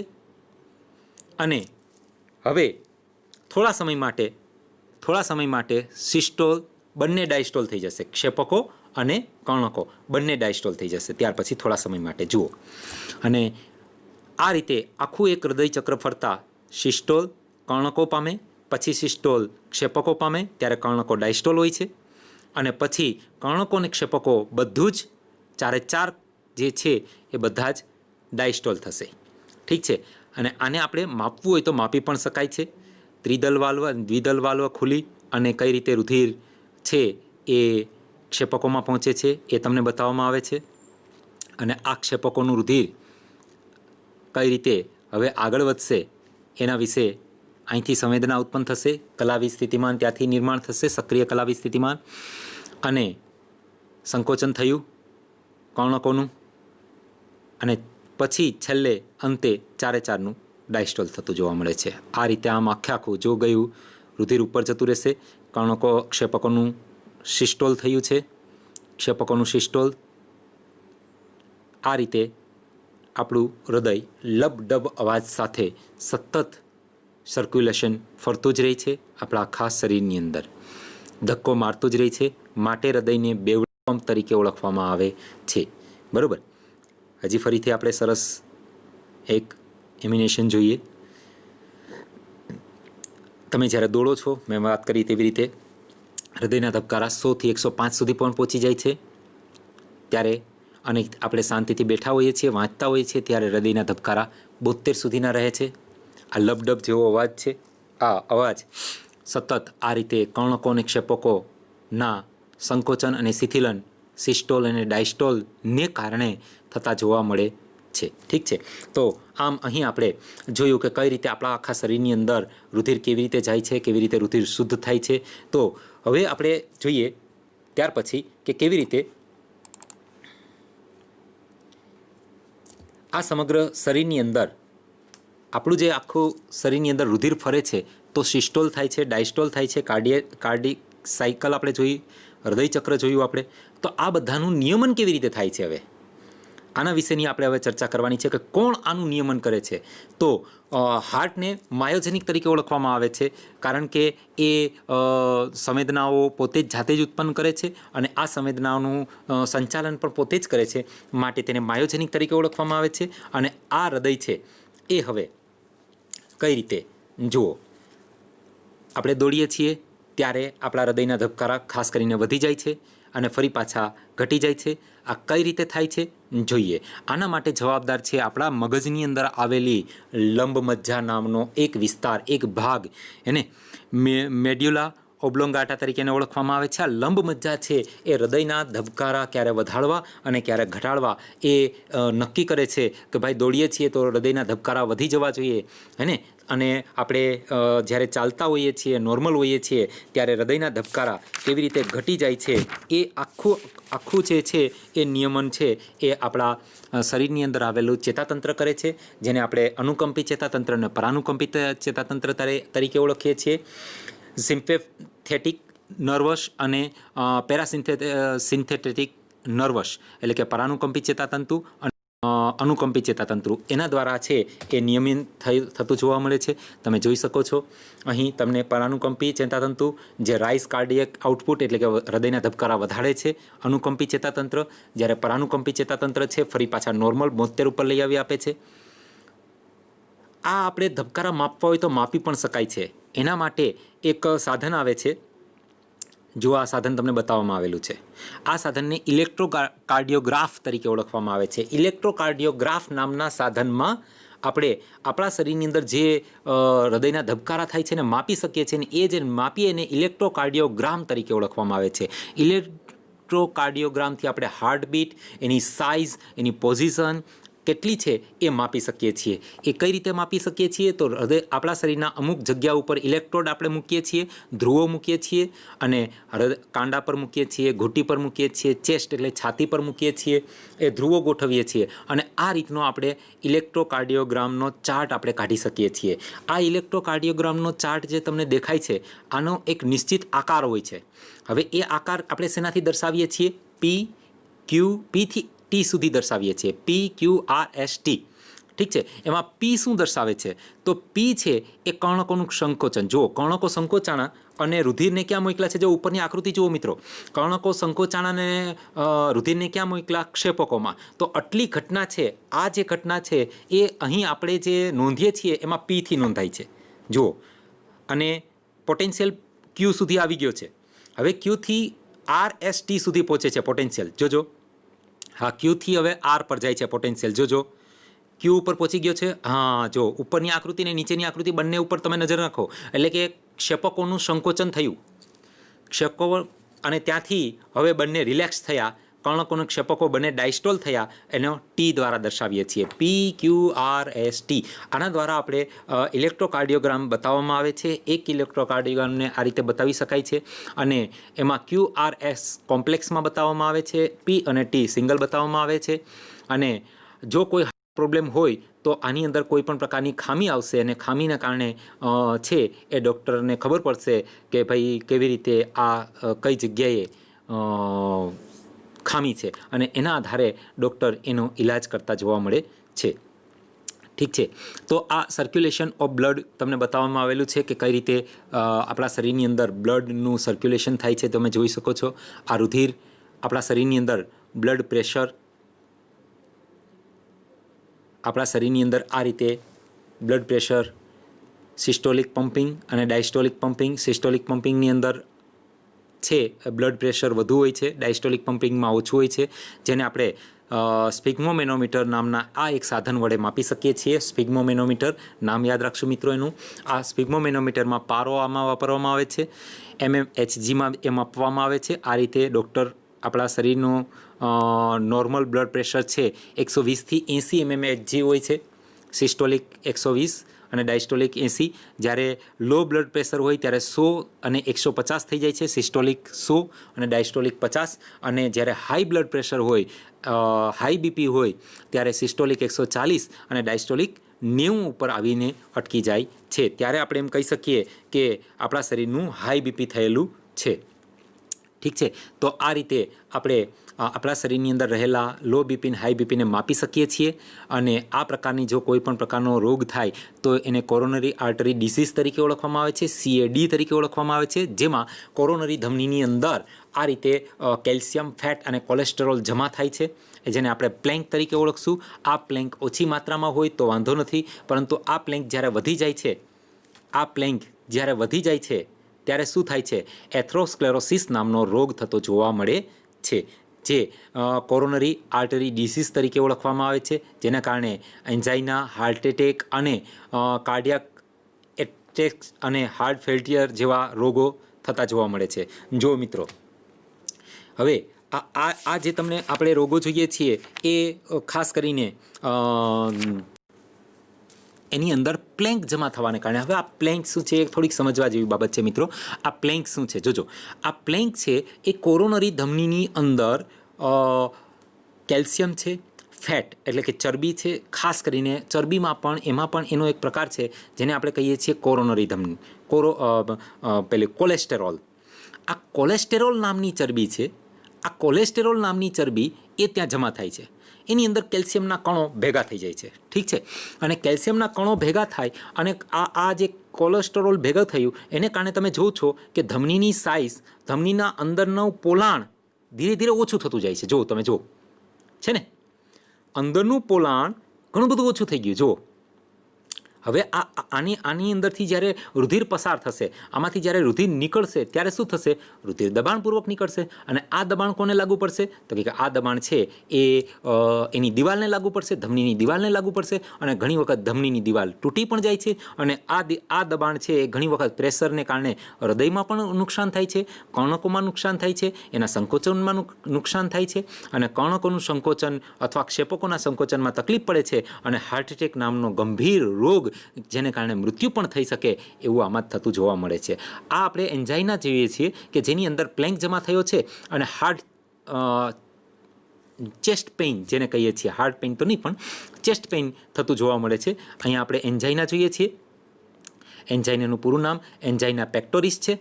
અને હવે થોડા સમય માટે સિસ્ટોલ બંને ડાયસ્ટોલ થઈ જશે. ક્ષેપકો અને કર્ણકો બંને ડાયસ્ટોલ થઈ જશે ત્યાર પછી થોડા સમય માટે. જુઓ, અને આ રીતે આખું એક હૃદય ચક્ર ફરતા સિસ્ટોલ કર્ણકો પામે, પછી સિસ્ટોલ ક્ષેપકો પામે ત્યારે કર્ણકો ડાયસ્ટોલ હોય છે, અને પછી કર્ણકો અને ક્ષેપકો બધું જ ચારે ચાર જે છે એ બધા જ ડાયસ્ટોલ થશે. ઠીક છે. અને આને આપણે માપવું હોય તો માપી પણ શકાય છે. દ્વિદલ વાલ્વ ખુલી અને કઈ રીતે રુધિર છે એ ક્ષેપકોમાં પહોંચે છે એ તમને બતાવવામાં આવે છે. અને આ ક્ષેપકોનું રુધિર કઈ રીતે હવે આગળ વધશે એના વિશે અહીંથી સંવેદના ઉત્પન્ન થશે. કલાવી સ્થિતિમાન ત્યાંથી નિર્માણ થશે, સક્રિય કલાવી સ્થિતિમાન, અને સંકોચન થયું કર્ણકોનું, અને પછી છેલ્લે અંતે ચારે ચારનું ડાયસ્ટોલ થતું જોવા મળે છે. આ રીતે આમ આખું જો ગયું રુધિર ઉપર જતું રહેશે. કર્ણકો ક્ષેપકોનું સિસ્ટોલ થયું છે, ક્ષેપકોનું સિસ્ટોલ. આ રીતે આપણું હૃદય લબડબ અવાજ સાથે સતત સર્ક્યુલેશન ફરતું જ રહે છે આપણા આખા શરીરની અંદર, ધક્કો મારતું જ રહે છે. માટે હૃદયને બેવડા પંપ તરીકે ઓળખવામાં આવે છે. બરાબર. હજી ફરીથી આપણે સરસ એક એમિનેશન જોઈએ. તમે જ્યારે દોડો છો, મેં વાત કરી તેવી રીતે હૃદયના ધબકારા 100 થી 105 સુધી પણ પહોંચી જાય છે. ત્યારે અને આપણે શાંતિથી બેઠા હોઈએ છીએ, વાંચતા હોઈએ છીએ, ત્યારે હૃદયના ધબકારા 72 સુધીના રહે છે. આ લબડબ જેવો અવાજ છે. આ અવાજ સતત આ રીતે કર્ણકો અને ક્ષેપકોના સંકોચન અને શિથિલન, સિસ્ટોલ અને ડાયસ્ટોલને કારણે થતા જોવા મળે છે. ઠીક છે. તો આમ અહીં આપણે જોયું કે કઈ રીતે આપણા આખા શરીરની અંદર રુધિર કેવી રીતે જાય છે, કેવી રીતે રુધિર શુદ્ધ થાય છે. તો હવે આપણે જોઈએ ત્યાર પછી કે કેવી રીતે આ સમગ્ર શરીરની અંદર આપણું જે આખું શરીરની અંદર રુધિર ફરે છે તો સિસ્ટોલ થાય છે, ડાયસ્ટોલ થાય છે, કાર્ડિક સાયકલ આપણે જોઈ, હૃદય ચક્ર જોયું આપણે. તો આ બધાનું નિયમન કેવી રીતે થાય છે હવે આના વિશેની આપણે હવે ચર્ચા કરવાની છે કે કોણ આનું નિયમન કરે છે. તો હાર્ટને માયોજેનિક તરીકે ઓળખવામાં આવે છે કારણ કે એ સંવેદનાઓ પોતે જ જાતે જ ઉત્પન્ન કરે છે અને આ સંવેદનાઓનું સંચાલન પણ પોતે જ કરે છે, માટે તેને માયોજેનિક તરીકે ઓળખવામાં આવે છે. અને આ હૃદય છે એ હવે કઈ રીતે જુઓ, આપણે દોડીએ છીએ ત્યારે આપણા હૃદયના ધબકારા ખાસ કરીને વધી જાય છે અને ફરી પાછા ઘટી જાય છે. આ કઈ રીતે થાય છે જોઈએ. આના માટે જવાબદાર છે આપણા મગજની અંદર આવેલી લંબમજ્જા નામનો એક વિસ્તાર, એક ભાગ, એને મેડ્યુલા ઓબ્લોંગાટા તરીકે એને ઓળખવામાં આવે છે. આ લંબમજ્જા છે એ હૃદયના ધબકારા ક્યારે વધારવા અને ક્યારે ઘટાડવા એ નક્કી કરે છે કે ભાઈ દોડીએ છીએ તો હૃદયના ધબકારા વધી જવા જોઈએ, હે ને. અને આપણે જ્યારે ચાલતા હોઈએ છીએ, નોર્મલ હોઈએ છીએ, ત્યારે હૃદયના ધબકારા કેવી રીતે ઘટી જાય છે એ આખું જે છે એ નિયમન છે એ આપણા શરીરની અંદર આવેલું ચેતાતંત્ર કરે છે, જેને આપણે અનુકંપી ચેતાતંત્ર અને પરાનુકંપી ચેતાતંત્ર તરીકે ઓળખીએ છીએ. સિમ્પેથેટિક નર્વસ અને પેરાસિન્થેટિક નર્વસ એટલે કે પરાનુકંપી ચેતાતંતુ અને અનુકંપી ચેતાતંતુ એના દ્વારા છે એ નિયમિત થતું જોવા મળે છે. તમે જોઈ શકો છો અહીં તમને પરાનુકંપી ચેતાતંતુ જે રાઇઝ કાર્ડિયક આઉટપુટ એટલે કે હૃદયના ધબકારા વધારે છે, અનુકંપી ચેતાતંત્ર, જ્યારે પરાનુકંપી ચેતાતંત્ર છે ફરી પાછા નોર્મલ 72 ઉપર લઈ આવી આપે છે. આ આપણે ધબકારા માપવા હોય તો માપી પણ શકાય છે. એના માટે એક સાધન આવે છે, જો આ સાધન તમને બતાવવામાં આવેલું છે. આ સાધનને ઇલેક્ટ્રોકાર્ડિયોગ્રાફ તરીકે ઓળખવામાં આવે છે. ઇલેક્ટ્રોકાર્ડિયોગ્રાફ નામના સાધનમાં આપણે આપણા શરીરની અંદર જે હૃદયના ધબકારા થાય છે ને માપી શકીએ છીએ, ને એ જે માપીએ એને ઇલેક્ટ્રોકાર્ડિયોગ્રામ તરીકે ઓળખવામાં આવે છે. ઇલેક્ટ્રોકાર્ડિયોગ્રામથી આપણે હાર્ટબીટ, એની સાઇઝ, એની પોઝિશન કેટલી છે એ માપી શકીએ છીએ. એ કઈ રીતે માપી શકીએ છીએ તો હૃદય આપણા શરીરના અમુક જગ્યા ઉપર ઇલેક્ટ્રોડ આપણે મૂકીએ છીએ, ધ્રુવો મૂકીએ છીએ, અને કાંડા પર મૂકીએ છીએ, ઘૂંટી પર મૂકીએ છીએ, ચેસ્ટ એટલે છાતી પર મૂકીએ છીએ, એ ધ્રુવો ગોઠવીએ છીએ અને આ રીતનો આપણે ઇલેક્ટ્રોકાર્ડિયોગ્રામનો ચાર્ટ આપણે કાઢી શકીએ છીએ. આ ઇલેક્ટ્રોકાર્ડિયોગ્રામનો ચાર્ટ જે તમને દેખાય છે આનો એક નિશ્ચિત આકાર હોય છે. હવે એ આકાર આપણે શેનાથી દર્શાવીએ છીએ? પીથી ટી સુધી દર્શાવીએ છીએ. PQRST. ઠીક છે. એમાં પી શું દર્શાવે છે તો પી છે એ કર્ણકોનું સંકોચન. જુઓ, કર્ણકો સંકોચાણા અને રુધિરને ક્યાં મોકલા છે? જો ઉપરની આકૃતિ જુઓ મિત્રો, કર્ણકો સંકોચાણાને રુધિરને ક્યાં મોકલા? ક્ષેપકોમાં. તો આટલી ઘટના છે, આ જે ઘટના છે એ અહીં આપણે જે નોંધીએ છીએ એમાં પીથી નોંધાય છે. જુઓ, અને પોટેન્શિયલ ક્યુ સુધી આવી ગયો છે. હવે ક્યુથી RST સુધી પહોંચે છે પોટેન્શિયલ. જોજો, હા, ક્યુથી હવે આર પર જાય છે પોટેન્શિયલ. જોજો, ક્યુ ઉપર પહોંચી ગયો છે. હા, જો ઉપરની આકૃતિ ને નીચેની આકૃતિ બંને ઉપર તમે નજર નાખો, એટલે કે ક્ષેપકોનું સંકોચન થયું, ક્ષેપકો, અને ત્યાંથી હવે બંને રિલેક્સ થયા, કર્ણકોના ક્ષેપકો બંને ડાયસ્ટોલ થયા, એનો ટી દ્વારા દર્શાવીએ છીએ, PQRST. આના દ્વારા આપણે ઇલેક્ટ્રોકાર્ડિયોગ્રામ બતાવવામાં આવે છે. એક ઇલેક્ટ્રોકાર્ડિયોગ્રામને આ રીતે બતાવી શકાય છે, અને એમાં QRS કોમ્પ્લેક્સમાં બતાવવામાં આવે છે, P અને T સિંગલ બતાવવામાં આવે છે. અને જો કોઈ પ્રોબ્લેમ હોય તો આની અંદર કોઈ પણ પ્રકારની ખામી આવશે, અને ખામીના કારણે છે એ ડૉક્ટરને ખબર પડશે કે ભાઈ કેવી રીતે આ કઈ જગ્યાએ ખામી છે, અને એના આધારે ડૉક્ટર એનો ઇલાજ કરતા જોવા મળે છે. ઠીક છે, તો આ સર્ક્યુલેશન ઓફ બ્લડ તમને બતાવવામાં આવેલું છે કે કઈ રીતે આપણા શરીરની અંદર બ્લડનું સર્ક્યુલેશન થાય છે. તમે જોઈ શકો છો, આ રુધિર આપણા શરીરની અંદર, બ્લડ પ્રેશર આપણા શરીરની અંદર આ રીતે બ્લડ પ્રેશર, સિસ્ટોલિક પમ્પિંગ અને ડાયસ્ટોલિક પમ્પિંગ. સિસ્ટોલિક પમ્પિંગની અંદર છે બ્લડ પ્રેશર વધુ હોય છે, ડાયસ્ટોલિક પમ્પિંગમાં ઓછું હોય છે, જેને આપણે સ્પિગ્મોમેનોમીટર નામના આ એક સાધન વડે માપી શકીએ છીએ. સ્પિગ્મોમેનોમીટર નામ યાદ રાખશું મિત્રો એનું. આ સ્પિગ્મોમેનોમીટરમાં પારો આમાં વાપરવામાં આવે છે, mmHgમાં એ માપવામાં આવે છે. આ રીતે ડૉક્ટર આપણા શરીરનું નોર્મલ બ્લડ પ્રેશર છે 120થી 80 mmHg હોય છે, સિસ્ટોલિક 120 અને ડાયસ્ટોલિક 80. જ્યારે લો બ્લડ પ્રેશર હોય ત્યારે 100 અને 150 થઈ જાય છે, સિસ્ટોલિક 100 અને ડાયસ્ટોલિક 50. અને જ્યારે હાઈ બ્લડ પ્રેશર હોય, હાઈ બીપી હોય, ત્યારે સિસ્ટોલિક 140 અને ડાયસ્ટોલિક 90 ઉપર આવીને અટકી જાય છે. ત્યારે આપણે એમ કહી શકીએ કે આપણા શરીરનું હાઈ બીપી થયેલું છે. ઠીક છે, તો આ રીતે આપણે આપણા શરીરની અંદર રહેલા લો બીપી હાઈ બીપીને માપી શકીએ છીએ. અને આ પ્રકારની જો કોઈ પણ પ્રકારનો રોગ થાય તો એને કોરોનરી આર્ટરી ડિસીઝ તરીકે ઓળખવામાં આવે છે, CAD તરીકે ઓળખવામાં આવે છે, જેમાં કોરોનરી ધમનીની અંદર આ રીતે કેલ્શિયમ, ફેટ અને કોલેસ્ટેરોલ જમા થાય છે, જેને આપણે પ્લેન્ક તરીકે ઓળખશું. આ પ્લેન્ક ઓછી માત્રામાં હોય તો વાંધો નથી, પરંતુ આ પ્લેન્ક જ્યારે વધી જાય છે, ત્યારે શું થાય છે? એથ્રોસ્ક્લેરોસિસ નામનો રોગ થતો જોવા મળે છે, જે કોરોનરી આર્ટરી ડિસીઝ તરીકે ઓળખવામાં આવે છે, જેના કારણે એન્જાઇના, હાર્ટ એટેક અને કાર્ડિયાક એટેક અને હાર્ટ ફેલ્ટિયર જેવા રોગો થતા જોવા મળે છે. જો મિત્રો, હવે આ જે તમને આપણે રોગો જોઈએ છીએ એ ખાસ કરીને એની અંદર પ્લેન્ક જમા થવાને કારણે. હવે આ પ્લેન્ક શું છે એ થોડીક સમજવા જેવી બાબત છે મિત્રો. આ પ્લેન્ક શું છે? જોજો, આ પ્લેન્ક છે એ કોરોનરી ધમનીની અંદર કેલ્શિયમ છે, ફેટ એટલે કે ચરબી છે, ખાસ કરીને ચરબીમાં પણ એમાં પણ એનો એક પ્રકાર છે જેને આપણે કહીએ છીએ કોરોનરી ધમની, પેલી કોલેસ્ટેરોલ. આ કોલેસ્ટેરોલ નામની ચરબી છે, આ કોલેસ્ટેરોલ નામની ચરબી એ ત્યાં જમા થાય છે. એની અંદર કેલ્શિયમના કણો ભેગા થઈ જાય છે. ઠીક છે, અને કેલ્શિયમના કણો ભેગા થાય અને આ જે કોલેસ્ટેરોલ ભેગા થયું એને કારણે તમે જુઓ છો કે ધમનીની સાઇઝ, ધમનીના અંદરનું પોલાણ ધીરે ધીરે ઓછું થતું જાય છે. જો તમે જુઓ છે ને, અંદરનું પોલાણ ઘણું બધું ઓછું થઈ ગયું. જુઓ, હવે આની અંદરથી જ્યારે રુધિર પસાર થશે, આમાંથી જ્યારે રુધિર નીકળશે ત્યારે શું થશે? રુધિર દબાણપૂર્વક નીકળશે. અને આ દબાણ કોને લાગુ પડશે? તો કે આ દબાણ છે એ એની દિવાલને લાગુ પડશે, ધમનીની દિવાલને લાગુ પડશે. અને ઘણી વખત ધમનીની દિવાલ તૂટી પણ જાય છે. અને આ દબાણ છે એ ઘણી વખત પ્રેશરને કારણે હૃદયમાં પણ નુકસાન થાય છે, કર્ણકોમાં નુકસાન થાય છે, એના સંકોચનમાં નુકસાન થાય છે. અને કર્ણકોનું સંકોચન અથવા ક્ષેપકોના સંકોચનમાં તકલીફ પડે છે, અને હાર્ટ એટેક નામનો ગંભીર રોગ જેને કારણે મૃત્યુ પણ થઈ શકે એવું આમાં થતું જોવા મળે છે. આ આપણે એન્જાઇના જોઈએ છીએ કે જેની અંદર પ્લેન્ક જમા થયો છે, અને હાર્ટ ચેસ્ટ પેઇન જેને કહીએ છીએ, હાર્ટ પેઇન તો નહીં પણ ચેસ્ટ પેઇન થતું જોવા મળે છે. અહીંયા આપણે એન્જાઇના જોઈએ છીએ. એન્જાઇનાનું પૂરું નામ એન્જાઇના પેક્ટોરિસ છે.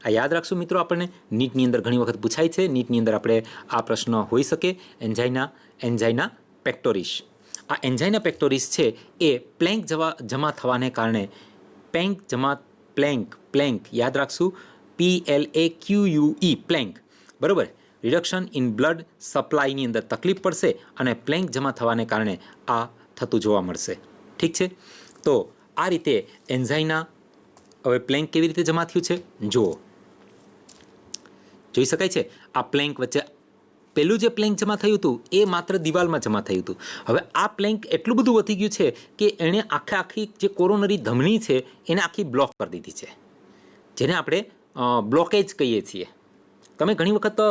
આ યાદ રાખશું મિત્રો, આપણને નીટની અંદર ઘણી વખત પૂછાય છે, નીટની અંદર આપણે આ પ્રશ્ન હોઈ શકે. એન્જાઇના પેક્ટોરિસ. આ એન્જાઇના પેક્ટોરિસ છે એ પ્લેન્ક જમા થવાને કારણે પ્લેન્ક યાદ રાખશું, PLAQUE પ્લેન્ક, બરાબર. રિડક્શન ઇન બ્લડ સપ્લાયની અંદર તકલીફ પડશે અને પ્લેન્ક જમા થવાને કારણે આ થતું જોવા મળશે. ઠીક છે, તો આ રીતે એન્જાઇના હવે પ્લેન્ક કેવી રીતે જમા થયું છે જુઓ, જોઈ શકાય છે આ પ્લેન્ક વચ્ચે પેલું જે પ્લેન્ક જમા થયું હતું એ માત્ર દિવાલમાં જમા થયું હતું. હવે આ પ્લેન્ક એટલું બધું વધી ગયું છે કે એણે આખી જે કોરોનરી ધમની છે એને આખી બ્લોક કરી દીધી છે, જેને આપણે બ્લોકેજ કહીએ છીએ. તમે ઘણી વખત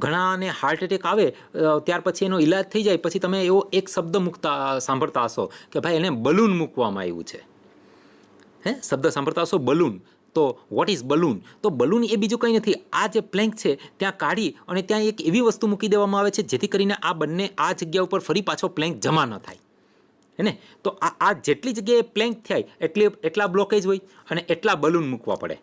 ઘણાને હાર્ટ એટેક આવે ત્યાર પછી એનો ઈલાજ થઈ જાય પછી તમે એવો એક શબ્દ સાંભળતા હશો કે ભાઈ એને બલૂન મૂકવામાં આવ્યું છે. શબ્દ સાંભળતા હશો બલૂન. તો વોટ ઇઝ બલૂન? તો બલૂન એ બીજું કંઈ નથી, આ જે પ્લેન્ક છે ત્યાં કાઢી અને ત્યાં એક એવી વસ્તુ મૂકી દેવામાં આવે છે જેથી કરીને આ બંને આ જગ્યા ઉપર ફરી પાછો પ્લેન્ક જમા ન થાય. ને તો આ જેટલી જગ્યાએ પ્લેન્ક થાય એટલા બ્લોકેજ હોય અને એટલા બલૂન મૂકવા પડે.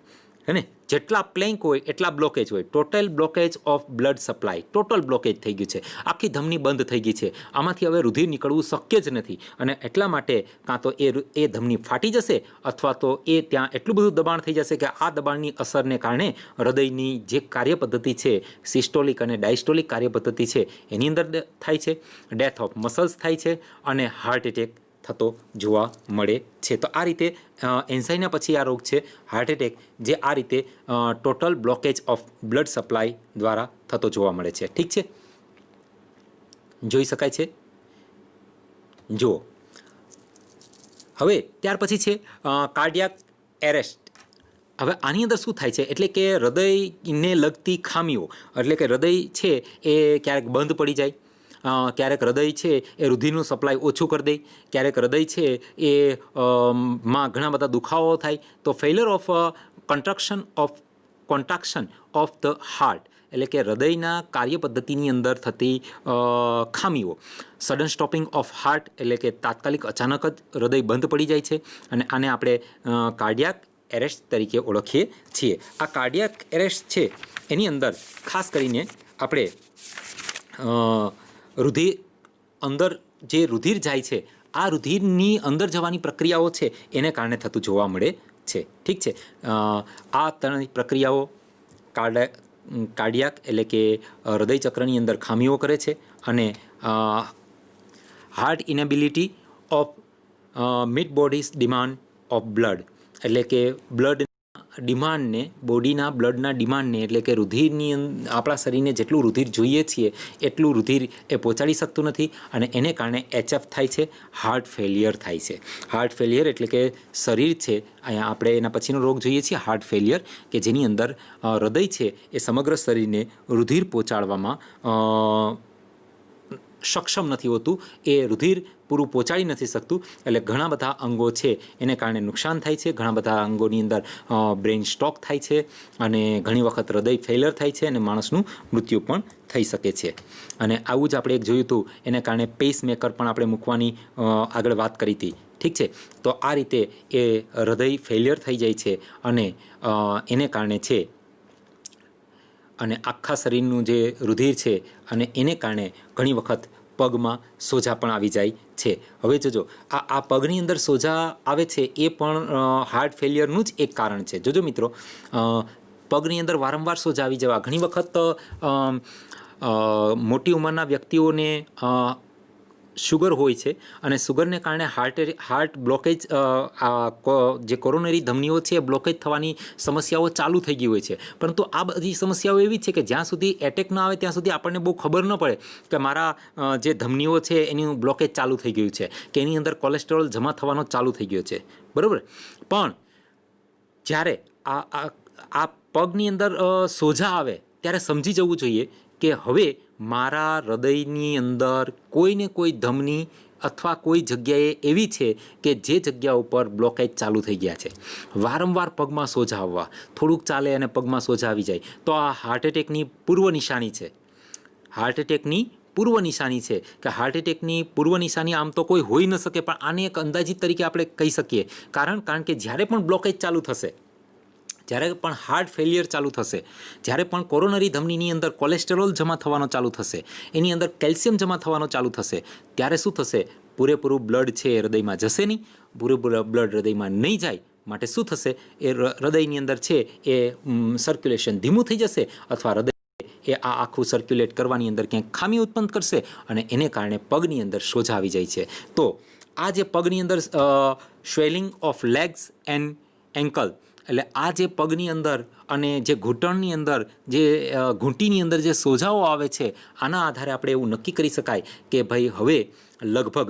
ને જેટલા પ્લેન્ક હોય એટલા બ્લોકેજ હોય. Total blockage of blood supply, total blockage થઈ ગયું છે, આખી ધમની બંધ થઈ ગઈ છે. આમાંથી હવે રુધિર નીકળવું શક્ય જ નથી અને એટલા માટે કાં તો એ ધમની ફાટી જશે અથવા તો એ ત્યાં એટલું બધું દબાણ થઈ જશે કે આ દબાણની અસરને કારણે હૃદયની જે કાર્યપદ્ધતિ છે, સિસ્ટોલિક અને ડાયસ્ટોલિક કાર્યપદ્ધતિ છે એની અંદર થાય છે, ડેથ ઓફ મસલ્સ થાય છે અને હાર્ટ એટેક થતો જોવા મળે છે. તો આ રીતે એન્ઝાઇના પછી આ રોગ છે હાર્ટ એટેક, જે આ રીતે total blockage of blood supply દ્વારા થતો જોવા મળે છે. ઠીક છે, જોઈ શકાય છે જુઓ. હવે ત્યાર પછી છે કાર્ડિયાક એરેસ્ટ. હવે આની અંદર શું થાય છે એટલે કે હૃદયને લગતી ખામીઓ, એટલે કે હૃદય છે એ ક્યારેક બંધ પડી જાય, ક્યારેક હૃદય છે એ રુધિરનું સપ્લાય ઓછું કરી દે, ક્યારેક હૃદય છે એ માં ઘણા બધા દુખાવો થાય. તો failure of contraction of the heart, એટલે કે હૃદયના કાર્યપદ્ધતિની અંદર થતી ખામીઓ. સડન સ્ટોપિંગ ઓફ હાર્ટ, એટલે કે તાત્કાલિક અચાનક જ હૃદય બંધ પડી જાય છે અને આને આપણે કાર્ડિયાક એરેસ્ટ તરીકે ઓળખીએ છીએ. આ કાર્ડિયાક એરેસ્ટ છે એની અંદર ખાસ કરીને આપણે રુધિર અંદર જે રુધિર જાય છે આ રુધિરની અંદર જવાની પ્રક્રિયાઓ છે એને કારણે થતું જોવા મળે છે. ઠીક છે, આ ત્રણ પ્રક્રિયાઓ કાર્ડિયાક એટલે કે હૃદયચક્રની અંદર ખામીઓ કરે છે અને heart inability of meat body's demand of blood, એટલે કે બ્લડ ડિમાન્ડને, બોડીના બ્લડના ડિમાન્ડને, એટલે કે રુધિરની આપણા શરીરને જેટલું રુધિર જોઈએ છીએ એટલું રુધિર એ પહોંચાડી શકતું નથી અને એને કારણે એચએફ થાય છે, હાર્ટ ફેલિયર થાય છે. હાર્ટ ફેલિયર એટલે કે શરીર છે, અહીંયા આપણે એના પછીનો રોગ જોઈએ છીએ હાર્ટ ફેલિયર, કે જેની અંદર હૃદય છે એ સમગ્ર શરીરને રુધિર પહોંચાડવામાં સક્ષમ નથી હોતું, એ રુધિર પૂરું પહોંચાડી નથી શકતું. એટલે ઘણા બધા અંગો છે એને કારણે નુકસાન થાય છે, ઘણા બધા અંગોની અંદર બ્રેઇન સ્ટ્રોક થાય છે અને ઘણી વખત હૃદય ફેલિયર થાય છે અને માણસનું મૃત્યુ પણ થઈ શકે છે. અને આવું જ આપણે એક જોયું હતું, એને કારણે પેસમેકર પણ આપણે મૂકવાની આગળ વાત કરી હતી. ઠીક છે, તો આ રીતે એ હૃદય ફેલિયર થઈ જાય છે અને એને કારણે છે અને આખા શરીરનું જે રુધિર છે અને એને કારણે ઘણી વખત પગમાં સોજા પણ આવી જાય છે. હવે જોજો આ પગની અંદર સોજા આવે છે એ પણ હાર્ટ ફેલિયરનું જ એક કારણ છે. જોજો મિત્રો, પગની અંદર વારંવાર સોજા આવી જવા, ઘણી વખત મોટી ઉંમરના વ્યક્તિઓને શુગર હોય છે અને શુગરને કારણે હાર્ટ બ્લોકેજ, જે કોરોનરી ધમનીઓ છે બ્લોકેજ થવાની સમસ્યાઓ ચાલુ થઈ ગઈ હોય છે. પરંતુ આ બધી સમસ્યાઓ એવી છે કે જ્યાં સુધી એટેક ન આવે ત્યાં સુધી આપણને બહુ ખબર ન પડે કે મારા જે ધમનીઓ છે એનું બ્લોકેજ ચાલુ થઈ ગયું છે કે એની અંદર કોલેસ્ટ્રોલ જમા થવાનો ચાલુ થઈ ગયો છે, બરાબર. પણ જ્યારે આ પગની અંદર સોજા આવે ત્યારે સમજી જવું જોઈએ કે હવે મારા હૃદયની અંદર કોઈને કોઈ ધમની અથવા કોઈ જગ્યાએ એવી છે કે જે જગ્યા ઉપર બ્લોકેજ ચાલુ થઈ ગયા છે. વારંવાર પગમાં સોજા આવવા, થોડુંક ચાલે અને પગમાં સોજા આવી જાય તો આ હાર્ટ એટેકની પૂર્વ નિશાની છે. હાર્ટ એટેકની પૂર્વ નિશાની છે કે હાર્ટ એટેકની પૂર્વ નિશાની આમ તો કોઈ હોઈ ન શકે, પણ આને એક અંદાજિત તરીકે આપણે કહી શકીએ. કારણ કે જ્યારે પણ બ્લોકેજ ચાલુ થશે, જ્યારે પણ હાર્ટ ફેલિયર ચાલુ થશે, જ્યારે પણ કોરોનરી ધમનીની અંદર કોલેસ્ટેરોલ જમા થવાનો ચાલુ થશે, એની અંદર કેલ્શિયમ જમા થવાનો ચાલુ થશે, ત્યારે શું થશે? પૂરેપૂરું બ્લડ છે એ હૃદયમાં જશે નહીં, પૂરેપૂરું બ્લડ હૃદયમાં નહીં જાય. માટે શું થશે? એ હૃદયની અંદર છે એ સર્ક્યુલેશન ધીમું થઈ જશે અથવા હૃદય એ આ આખું સર્ક્યુલેટ કરવાની અંદર ક્યાંક ખામી ઉત્પન્ન કરશે અને એને કારણે પગની અંદર સોજા આવી જાય છે. તો આ જે પગની અંદર swelling of legs and ankle એટલે આ જે પગની અંદર અને જે ઘૂંટણની અંદર જે ઘૂંટીની અંદર જે સોજાઓ આવે છે, આના આધારે આપણે એવું નક્કી કરી શકાય કે ભાઈ હવે લગભગ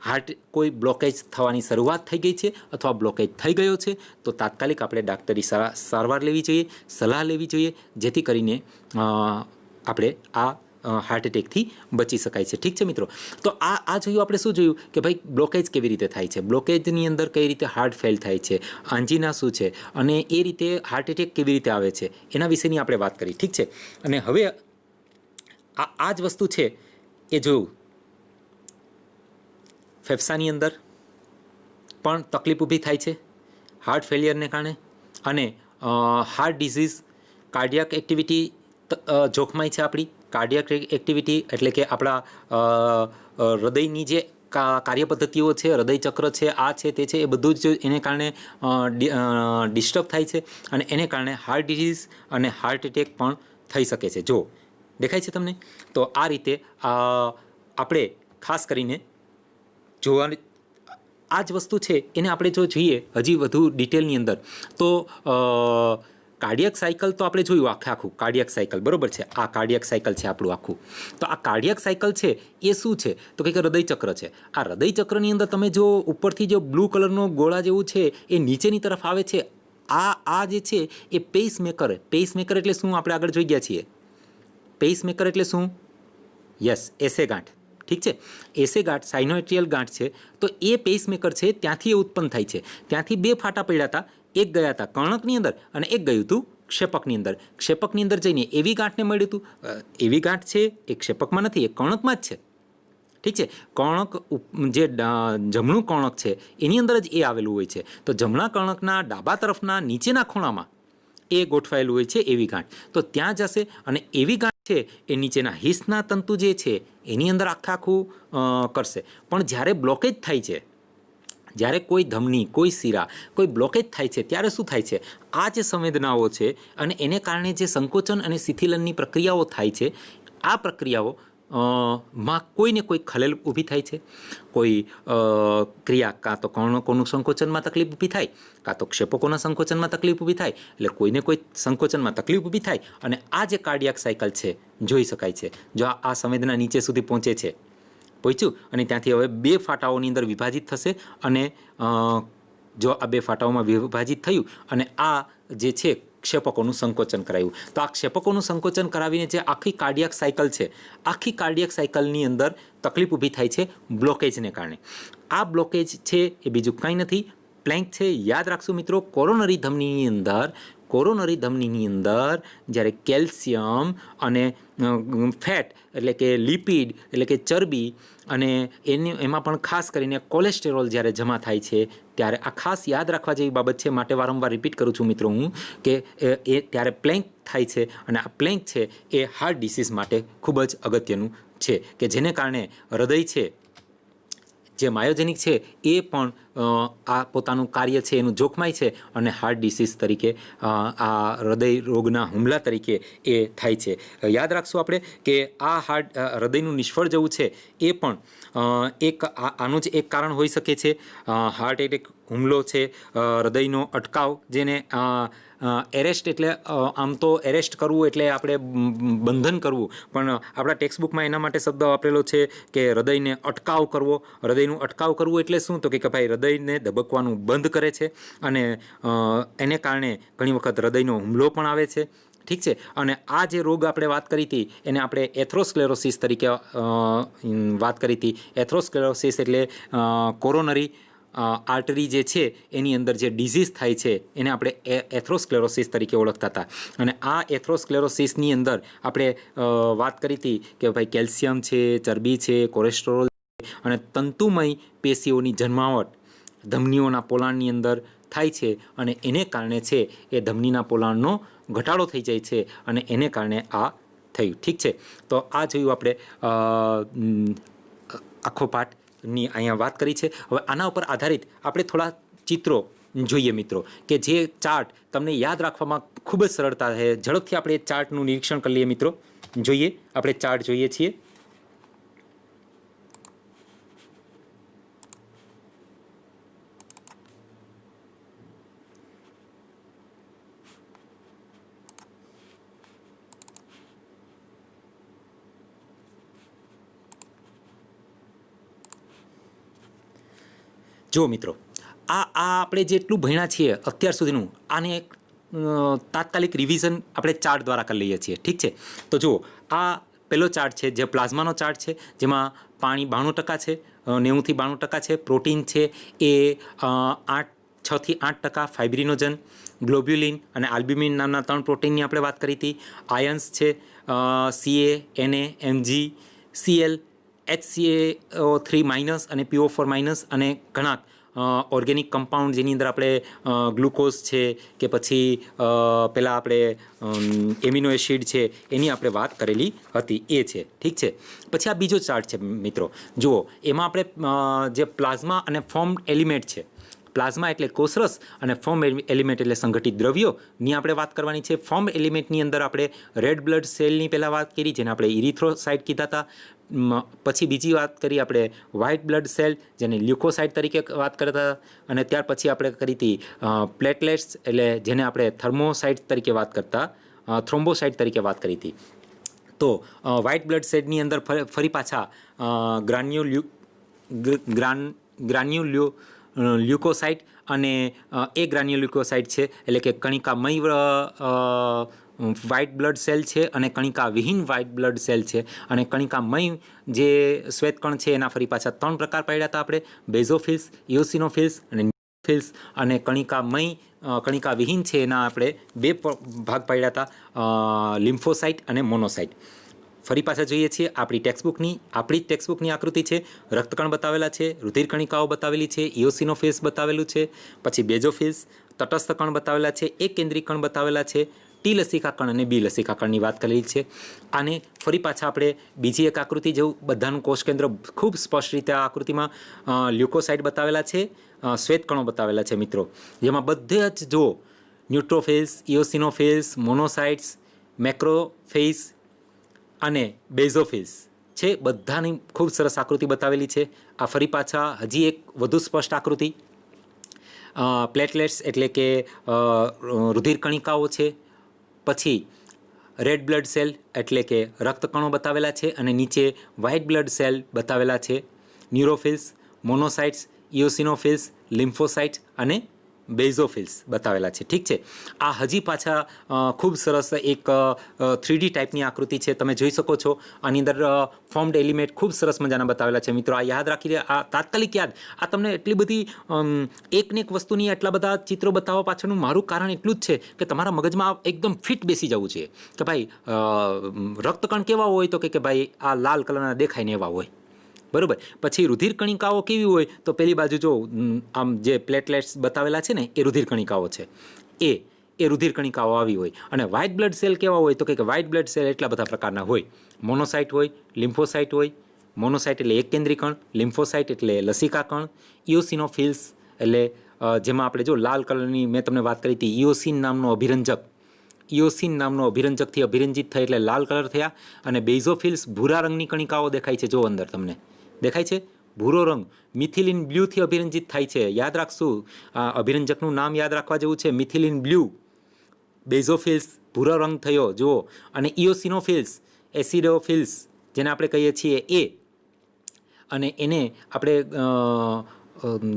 હાર્ટ કોઈ બ્લોકેજ થવાની શરૂઆત થઈ ગઈ છે અથવા બ્લોકેજ થઈ ગયો છે, તો તાત્કાલિક આપણે ડાક્ટરી સારવાર લેવી જોઈએ, સલાહ લેવી જોઈએ, જેથી કરીને આપણે આ હાર્ટ એટેકથી બચી શકાય છે. ઠીક છે મિત્રો, તો આ જોયું આપણે. શું જોયું કે ભાઈ બ્લોકેજ કેવી રીતે થાય છે, બ્લોકેજની અંદર કઈ રીતે હાર્ટ ફેલ થાય છે, આંજીના શું છે, અને એ રીતે હાર્ટ એટેક કેવી રીતે આવે છે, એના વિશેની આપણે વાત કરી. ઠીક છે, અને હવે આ જ વસ્તુ છે એ જોયું ફેફસાની અંદર પણ તકલીફ ઊભી થાય છે હાર્ટ ફેલિયરને કારણે, અને હાર્ટ ડિઝીઝ, કાર્ડિયાક એક્ટિવિટી જોખમાય છે. આપણી કાર્ડિયાક એક્ટિવિટી એટલે કે આપણા હૃદયની જે કાર્યપદ્ધતિઓ છે, હૃદય ચક્ર છે, આ છે તે છે, એ બધું જ એને કારણે ડિસ્ટર્બ થાય છે, અને એને કારણે હાર્ટ ડિઝીઝ અને હાર્ટ એટેક પણ થઈ શકે છે. જો દેખાય છે તમને? તો આ રીતે આપણે ખાસ કરીને જોવાની આ જ વસ્તુ છે એને આપણે જો જોઈએ હજી વધુ ડિટેલની અંદર, તો કાર્ડિયક સાયકલ તો આપણે જોયું આખું કાર્ડિયક સાયકલ, બરોબર છે. આ કાર્ડિયક સાયકલ છે આપણું આખું. તો આ કાર્ડિયક સાયકલ છે એ શું છે? તો કંઈક હૃદય ચક્ર છે. આ હૃદય ચક્રની અંદર તમે જો ઉપરથી જો બ્લુ કલરનો ગોળા જેવું છે એ નીચેની તરફ આવે છે, આ જે છે એ પેસમેકર. પેસમેકર એટલે શું? આપણે આગળ જોઈ ગયા છીએ. પેસમેકર એટલે શું? યસ, એસે ગાંઠ. ઠીક છે, એસે ગાંઠ સાઇનોએટ્રિયલ ગાંઠ છે. તો એ પેસમેકર છે ત્યાંથી એ ઉત્પન્ન થાય છે. ત્યાંથી બે ફાટા પડ્યા હતા, એક ગયા હતા કર્ણકની અંદર અને એક ગયું હતું ક્ષેપકની અંદર. ક્ષેપકની અંદર જઈને એવી ગાંઠને મળ્યું હતું. એવી ગાંઠ છે એ ક્ષેપકમાં નથી, એ કર્ણકમાં જ છે. ઠીક છે, કર્ણક જે જમણું કર્ણક છે એની અંદર જ એ આવેલું હોય છે. તો જમણા કર્ણકના ડાબા તરફના નીચેના ખૂણામાં એ ગોઠવાયેલું હોય છે એવી ગાંઠ. તો ત્યાં જશે અને એવી ગાંઠ છે એ નીચેના હિસના તંતુ જે છે એની અંદર આખું કરશે. પણ જ્યારે બ્લોકેજ થાય છે, જ્યારે કોઈ ધમની, કોઈ શીરા, કોઈ બ્લોકેજ થાય છે, ત્યારે શું થાય છે? આ જે સંવેદનાઓ છે અને એને કારણે જે સંકોચન અને શિથિલનની પ્રક્રિયાઓ થાય છે, આ પ્રક્રિયાઓ માં કોઈને કોઈ ખલેલ ઊભી થાય છે. કોઈ ક્રિયા કાં તો કર્ણકોનું સંકોચનમાં તકલીફ ઊભી થાય, કાં તો ક્ષેપકોના સંકોચનમાં તકલીફ ઊભી થાય. એટલે કોઈને કોઈ સંકોચનમાં તકલીફ ઊભી થાય અને આ જે કાર્ડિયાક સાયકલ છે જોઈ શકાય છે. જો આ સંવેદના નીચે સુધી પહોંચે છે, પહોંચ્યું, અને ત્યાંથી હવે બે ફાટાઓની અંદર વિભાજિત થશે. અને જો આ બે ફાટાઓમાં વિભાજિત થયું અને આ જે છે ક્ષેપકોનું સંકોચન કરાયું, તો આ ક્ષેપકોનું સંકોચન કરાવીને જે આખી કાર્ડિયાક સાયકલ છે, આખી કાર્ડિયાક સાયકલની અંદર તકલીફ ઊભી થાય છે બ્લોકેજને કારણે. આ બ્લોકેજ છે એ બીજું કંઈ નથી, પ્લેન્ક છે. યાદ રાખશું મિત્રો, કોરોનરી ધમનીની અંદર જ્યારે કેલ્શિયમ અને ફેટ એટલે કે લિપિડ એટલે કે ચરબી અને એમાં પણ ખાસ કરીને કોલેસ્ટેરોલ જ્યારે જમા થાય છે, ત્યારે આ ખાસ યાદ રાખવા જેવી બાબત છે. માટે વારંવાર રિપીટ કરું છું મિત્રો હું, કે એ ત્યારે પ્લેન્ક થાય છે. અને આ પ્લેન્ક છે એ હાર્ટ ડિસીઝ માટે ખૂબ જ અગત્યનું છે, કે જેને કારણે હૃદય છે જે માયોજેનિક છે એ પણ આ પોતાનું કાર્ય છે એનું જોખમાય છે અને હાર્ટ ડિસીઝ તરીકે આ હૃદય રોગના હુમલા તરીકે એ થાય છે. યાદ રાખશું આપણે કે આ હૃદયનું નિષ્ફળ જવું છે એ પણ આનું જ એક કારણ હોઈ શકે છે. હાર્ટ એટેક હુમલો છે, હૃદયનો અટકાવ, જેને એરેસ્ટ એટલે આમ તો એરેસ્ટ કરવું એટલે આપણે બંધન કરવું, પણ આપણા ટેક્સ્ટબુકમાં એના માટે શબ્દ વાપરેલો છે કે હૃદયને અટકાવ કરવો. હૃદયનું અટકાવ કરવું એટલે શું? તો કે ભાઈ હૃદયને ધબકવાનું બંધ કરે છે અને એને કારણે ઘણી વખત હૃદયનો હુમલો પણ આવે છે. ઠીક છે, અને આ જે રોગ આપણે વાત કરી હતી એને આપણે એથ્રોસ્ક્લેરોસિસ તરીકે વાત કરી હતી. એથ્રોસ્ક્લેરોસિસ એટલે કોરોનરી આર્ટરી જે છે એની અંદર જે ડિઝીઝ થાય છે એને આપણે એથ્રોસ્ક્લેરોસિસ તરીકે ઓળખતા હતા. અને આ એથ્રોસ્ક્લેરોસિસની અંદર આપણે વાત કરી હતી કે ભાઈ કેલ્શિયમ છે, ચરબી છે, કોલેસ્ટ્રોલ અને તંતુમય પેશીઓની જન્માવટ ધમનીઓના પોલાણની અંદર થાય છે, અને એને કારણે છે એ ધમનીના પોલાણનો ઘટાડો થઈ જાય છે અને એને કારણે આ થયું. ઠીક છે, તો આ જોયું આપણે આખો પાઠની અહીંયા વાત કરી છે. હવે આના ઉપર આધારિત આપણે થોડા ચિત્રો જોઈએ મિત્રો, કે જે ચાર્ટ તમને યાદ રાખવામાં ખૂબ જ સરળતા છે. ઝડપથી આપણે ચાર્ટનું નિરીક્ષણ કરી લઈએ મિત્રો. જોઈએ, આપણે ચાર્ટ જોઈએ છીએ. જો મિત્રો, આ આપણે જેટલું ભણ્યા છીએ અત્યાર સુધીનું, આને એક તાત્કાલિક રિવિઝન આપણે ચાર્ટ દ્વારા કરી લઈએ છીએ. ઠીક છે, તો જુઓ, આ પહેલો ચાર્ટ છે જે પ્લાઝમાનો ચાર્ટ છે, જેમાં પાણી 92% છે, 90-92% છે, પ્રોટીન છે એ 6-8%, ફાઇબ્રિનોજન, ગ્લોબ્યુલિન અને આલ્બ્યુમિન નામના 3 પ્રોટીનની આપણે વાત કરી હતી. આયન્સ છે Ca, Na, Mg, Cl, HCaO3- અને PO4- અને ઘણા ઓર્ગેનિક કમ્પાઉન્ડ જેની અંદર આપણે ગ્લુકોઝ છે કે પછી પહેલાં આપણે એમિનો એસિડ છે એની આપણે વાત કરેલી હતી, એ છે. ઠીક છે, પછી આ બીજો ચાર્ટ છે મિત્રો. જુઓ, એમાં આપણે જે પ્લાઝમા અને ફોર્મ એલિમેન્ટ છે, પ્લાઝમા એટલે કોષરસ અને ફોર્મ એલિમેન્ટ એટલે સંગઠિત દ્રવ્યોની આપણે વાત કરવાની છે. ફોર્મ એલિમેન્ટની અંદર આપણે રેડ બ્લડ સેલની પહેલાં વાત કરી, જેને આપણે ઇરિથ્રોસાઇટ કીધા હતા. પછી બીજી વાત કરી આપણે વ્હાઇટ બ્લડ સેલ, જેને લ્યુકોસાઇટ તરીકે વાત કરતા હતા. અને ત્યાર પછી આપણે કરી હતી પ્લેટલેટ્સ, એટલે જેને આપણે થર્મોસાઇટ તરીકે વાત કરતા, થ્રોમ્બોસાઇટ તરીકે વાત કરી હતી. તો વ્હાઇટ બ્લડ સેલની અંદર ફરી પાછા લ્યુકોસાઇટ અને એ ગ્રાન્યુલ્યુકોસાઇટ છે, એટલે કે કણિકામય વ્હાઇટ બ્લડ સેલ છે અને કણિકા વિહીન વ્હાઇટ બ્લડ સેલ છે. અને કણિકામય જે શ્વેતકણ છે એના ફરી પાછા 3 પ્રકાર પાડ્યા હતા આપણે: બેઝોફિલ્સ, ઇઓસિનોફિલ્સ અને ન્યુટ્રોફિલ્સ. અને કણિકા વિહીન છે એના આપણે 2 ભાગ પાડ્યા હતા: લિમ્ફોસાઇટ અને મોનોસાઇટ. ફરી પાછા જોઈએ છીએ આપણી જ ટેક્સ્ટબુકની આકૃતિ છે. રક્તકણ બતાવેલા છે, રુધિર કણિકાઓ બતાવેલી છે, ઇઓસિનોફિલ્સ બતાવેલું છે, પછી બેઝોફિલ્સ, તટસ્થ કણ બતાવેલા છે, એક કેન્દ્રિય કણ બતાવેલા છે, ટી લસિકા કણ અને બી લસિકા કણની વાત કરેલી છે. આને ફરી પાછા આપણે બીજી એક આકૃતિ જેવું બધાનું કોષ કેન્દ્ર ખૂબ સ્પષ્ટ રીતે આ આકૃતિમાં લ્યુકોસાઇટ બતાવેલા છે, શ્વેતકણો બતાવેલા છે મિત્રો, જેમાં બધે જ જો ન્યુટ્રોફિલ્સ, ઇઓસિનોફિલ્સ, મોનોસાઇટ્સ, મેક્રોફેઝ અને બેઝોફિલ્સ છે, બધાની ખૂબ સરસ આકૃતિ બતાવેલી છે. આ ફરી પાછા હજી એક વધુ સ્પષ્ટ આકૃતિ પ્લેટલેટ્સ એટલે કે રુધિર કણિકાઓ છે, પછી રેડ બ્લડ સેલ એટલે કે રક્તકણો બતાવેલા છે, અને નીચે વ્હાઇટ બ્લડ સેલ બતાવેલા છે, ન્યુરોફિલ્સ, મોનોસાઇટ્સ, ઇઓસિનોફિલ્સ, લિમ્ફોસાઇટ્સ અને બેઝોફિલ્સ બતાવેલા છે. ઠીક છે, આ હજી પાછા ખૂબ સરસ એક 3D ટાઈપની આકૃતિ છે. તમે જોઈ શકો છો આની અંદર ફોર્મ્ડ એલિમેન્ટ ખૂબ સરસ મજાના બતાવેલા છે મિત્રો. આ યાદ રાખી આ તાત્કાલિક યાદ, આ તમને એટલી બધી એકને એક વસ્તુની એટલા બધા ચિત્રો બતાવવા પાછળનું મારું કારણ એટલું જ છે કે તમારા મગજમાં એકદમ ફિટ બેસી જવું છે કે ભાઈ રક્તકણ કેવા હોય, તો કે ભાઈ આ લાલ કલરના દેખાય ને એવા હોય, બરાબર. પછી રુધિર કણિકાઓ કેવી હોય, તો પેલી બાજુ જો આમ જે પ્લેટલેટ્સ બતાવેલા છે ને એ રુધિર કણિકાઓ છે, એ રુધિર કણિકાઓ આવી હોય. અને વ્હાઇટ બ્લડ સેલ કેવા હોય, તો કે વ્હાઇટ બ્લડ સેલ એટલા બધા પ્રકારના હોય: મોનોસાઇટ હોય, લિમ્ફોસાઇટ હોય. મોનોસાઇટ એટલે એક કેન્દ્રિય કણ, લિમ્ફોસાઇટ એટલે લસિકા કણ, ઇઓસિનોફિલ્સ એટલે જેમાં આપણે જો લાલ કલરની મેં તમને વાત કરી હતી, ઇઓસિન નામનો અભિરંજકથી અભિરંજિત થઈ એટલે લાલ કલર થયા. અને બેઝોફિલ્સ ભૂરા રંગની કણિકાઓ દેખાય છે, જો અંદર તમને દેખાય છે ભૂરો રંગ, મિથિલિન બ્લ્યુથી અભિરંજિત થાય છે. યાદ રાખશું, આ અભિરંજકનું નામ યાદ રાખવા જેવું છે, મિથિલિન બ્લ્યુ. બેઝોફિલ્સ ભૂરો રંગ થયો જુઓ. અને ઇઓસિનોફિલ્સ, એસિડોફિલ્સ જેને આપણે કહીએ છીએ એ, અને એને આપણે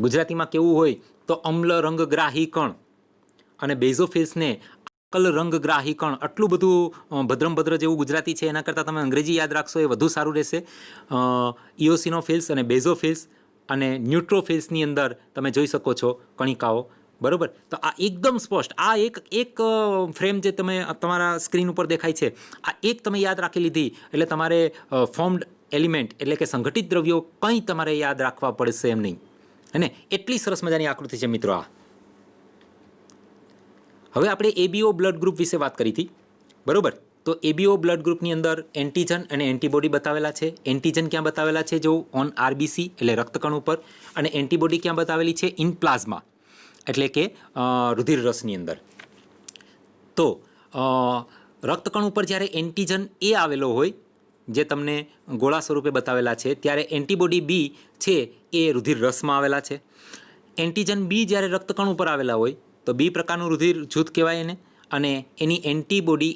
ગુજરાતીમાં કેવું હોય તો અમ્લ રંગગ્રાહી કણ. અને બેઝોફિલ્સને અકલ રંગગ્રાહી કણ. આટલું બધું ભદ્રમ જેવું ગુજરાતી છે, એના કરતાં તમે અંગ્રેજી યાદ રાખશો એ વધુ સારું રહેશે. ઇઓસિનોફિલ્સ અને બેઝોફિલ્સ અને ન્યુટ્રોફિલ્સની અંદર તમે જોઈ શકો છો કણિકાઓ, બરાબર. તો આ એકદમ સ્પષ્ટ, આ એક ફ્રેમ જે તમે તમારા સ્ક્રીન ઉપર દેખાય છે, આ એક તમે યાદ રાખી લીધી એટલે તમારે ફોર્મ્ડ એલિમેન્ટ એટલે કે સંગઠિત દ્રવ્યો કંઈ તમારે યાદ રાખવા પડશે એમ નહીં. અને એટલી સરસ મજાની આકૃતિ છે મિત્રો આ. હવે આપણે એબીઓ બ્લડ ગ્રુપ વિશે વાત કરી હતી, બરાબર. તો એબીઓ બ્લડ ગ્રુપની અંદર એન્ટીજન અને એન્ટીબોડી બતાવેલા છે. એન્ટીજન ક્યાં બતાવેલા છે, જો ઓન આરબીસી એટલે રક્તકણ ઉપર, અને એન્ટીબોડી ક્યાં બતાવેલી છે, ઇન પ્લાઝમા એટલે કે રુધિર રસની અંદર. તો રક્તકણ ઉપર જ્યારે એન્ટીજન એ આવેલો હોય, જે તમને ગોળા સ્વરૂપે બતાવેલા છે, ત્યારે એન્ટીબોડી બી છે એ રુધિર રસમાં આવેલા છે. એન્ટીજન બી જ્યારે રક્તકણ ઉપર આવેલા હોય તો બી પ્રકારનું રુધિર જૂથ કહેવાય એને, અને એની એન્ટીબોડી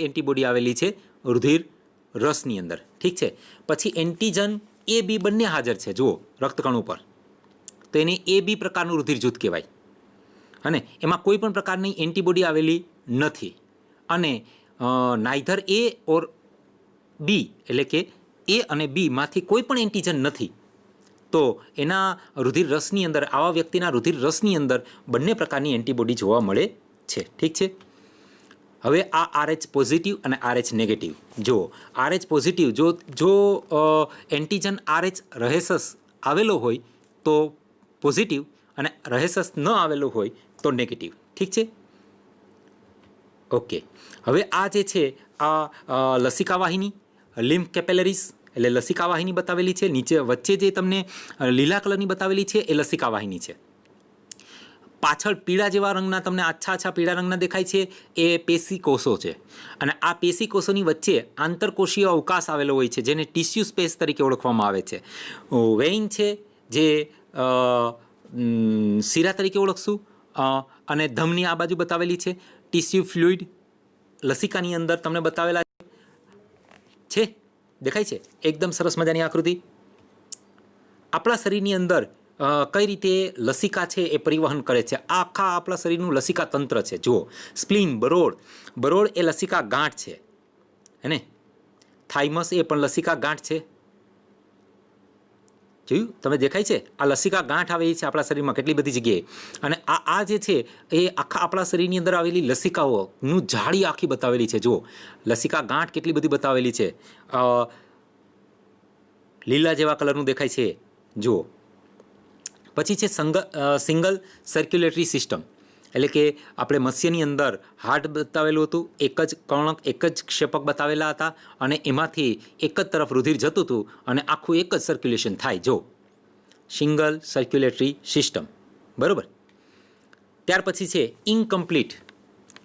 એન્ટીબોડી આવેલી છે રુધિર રસની અંદર. ઠીક છે, પછી એન્ટીજન એ બી બંને હાજર છે જુઓ રક્તકણ ઉપર, તો એને AB પ્રકારનું રુધિર જૂથ કહેવાય અને એમાં કોઈ પણ પ્રકારની એન્ટીબોડી આવેલી નથી અને નાઇધર A ઓર B એટલે કે A અને B માંથી કોઈ પણ એન્ટીજન નથી, તો એના રુધિર રસની અંદર, આવા વ્યક્તિના રુધિર રસની અંદર બંને પ્રકારની એન્ટીબોડી જોવા મળે છે. ઠીક છે. હવે આ RH પોઝિટિવ અને RH નેગેટિવ. જો RH પોઝિટિવ, જો એન્ટીજન RH રહેસસ આવેલો હોય તો પોઝિટિવ અને રહેસસ ન આવેલો હોય તો નેગેટિવ. ઠીક છે. ઓકે. હવે આ જે છે આ લસિકા વાહિની, લિમ્ફ કેપેલરીઝ એટલે લસિકા વાહિની બતાવેલી છે. નીચે વચ્ચે જે તમને લીલા કલરની બતાવેલી છે એ લસિકા વાહિની છે. પાછળ પીળા જેવા રંગના તમને આછા પીળા રંગના દેખાય છે એ પેશી કોષો છે અને આ પેશી કોષોની વચ્ચે આંતરકોષીય અવકાશ આવેલો હોય છે જેને ટિશ્યુ સ્પેસ તરીકે ઓળખવામાં આવે છે. વેઇન છે જે શીરા તરીકે ઓળખશું અને ધમની આ બાજુ બતાવેલી છે. ટિશ્યુ ફ્લુઇડ લસિકાની અંદર તમને બતાવેલા છે. દેખાય છે એકદમ સરસ મજાની આકૃતિ. આપણા શરીરની અંદર કઈ રીતે લસિકા છે એ પરિવહન કરે છે, આ આખા આપણા શરીરનું લસિકા તંત્ર છે. જુઓ, સ્પ્લીન, બરોળ એ લસિકા ગાંઠ છે હે ને. થાઇમસ એ પણ લસિકા ગાંઠ છે. જોયું તમે, દેખાય છે આ લસિકા ગાંઠ આવેલી છે આપણા શરીરમાં કેટલી બધી જગ્યાએ. અને આ જે છે એ આખા આપણા શરીરની અંદર આવેલી લસિકાઓનું જાળી આખી બતાવેલી છે. જુઓ, લસિકા ગાંઠ કેટલી બધી બતાવેલી છે. લીલા જેવા કલરનું દેખાય છે. જુઓ, પછી છે સિંગલ સર્ક્યુલેટરી સિસ્ટમ એટલે કે આપણે મત્સ્યની અંદર હાર્ટ બતાવેલું હતું, એક જ કર્ણક, એક જ ક્ષેપક બતાવેલા હતા અને એમાંથી એક જ તરફ રુધિર જતું હતું અને આખું એક જ સર્ક્યુલેશન થાય. જો સિંગલ સર્ક્યુલેટરી સિસ્ટમ, બરાબર. ત્યાર પછી છે ઇનકમ્પ્લીટ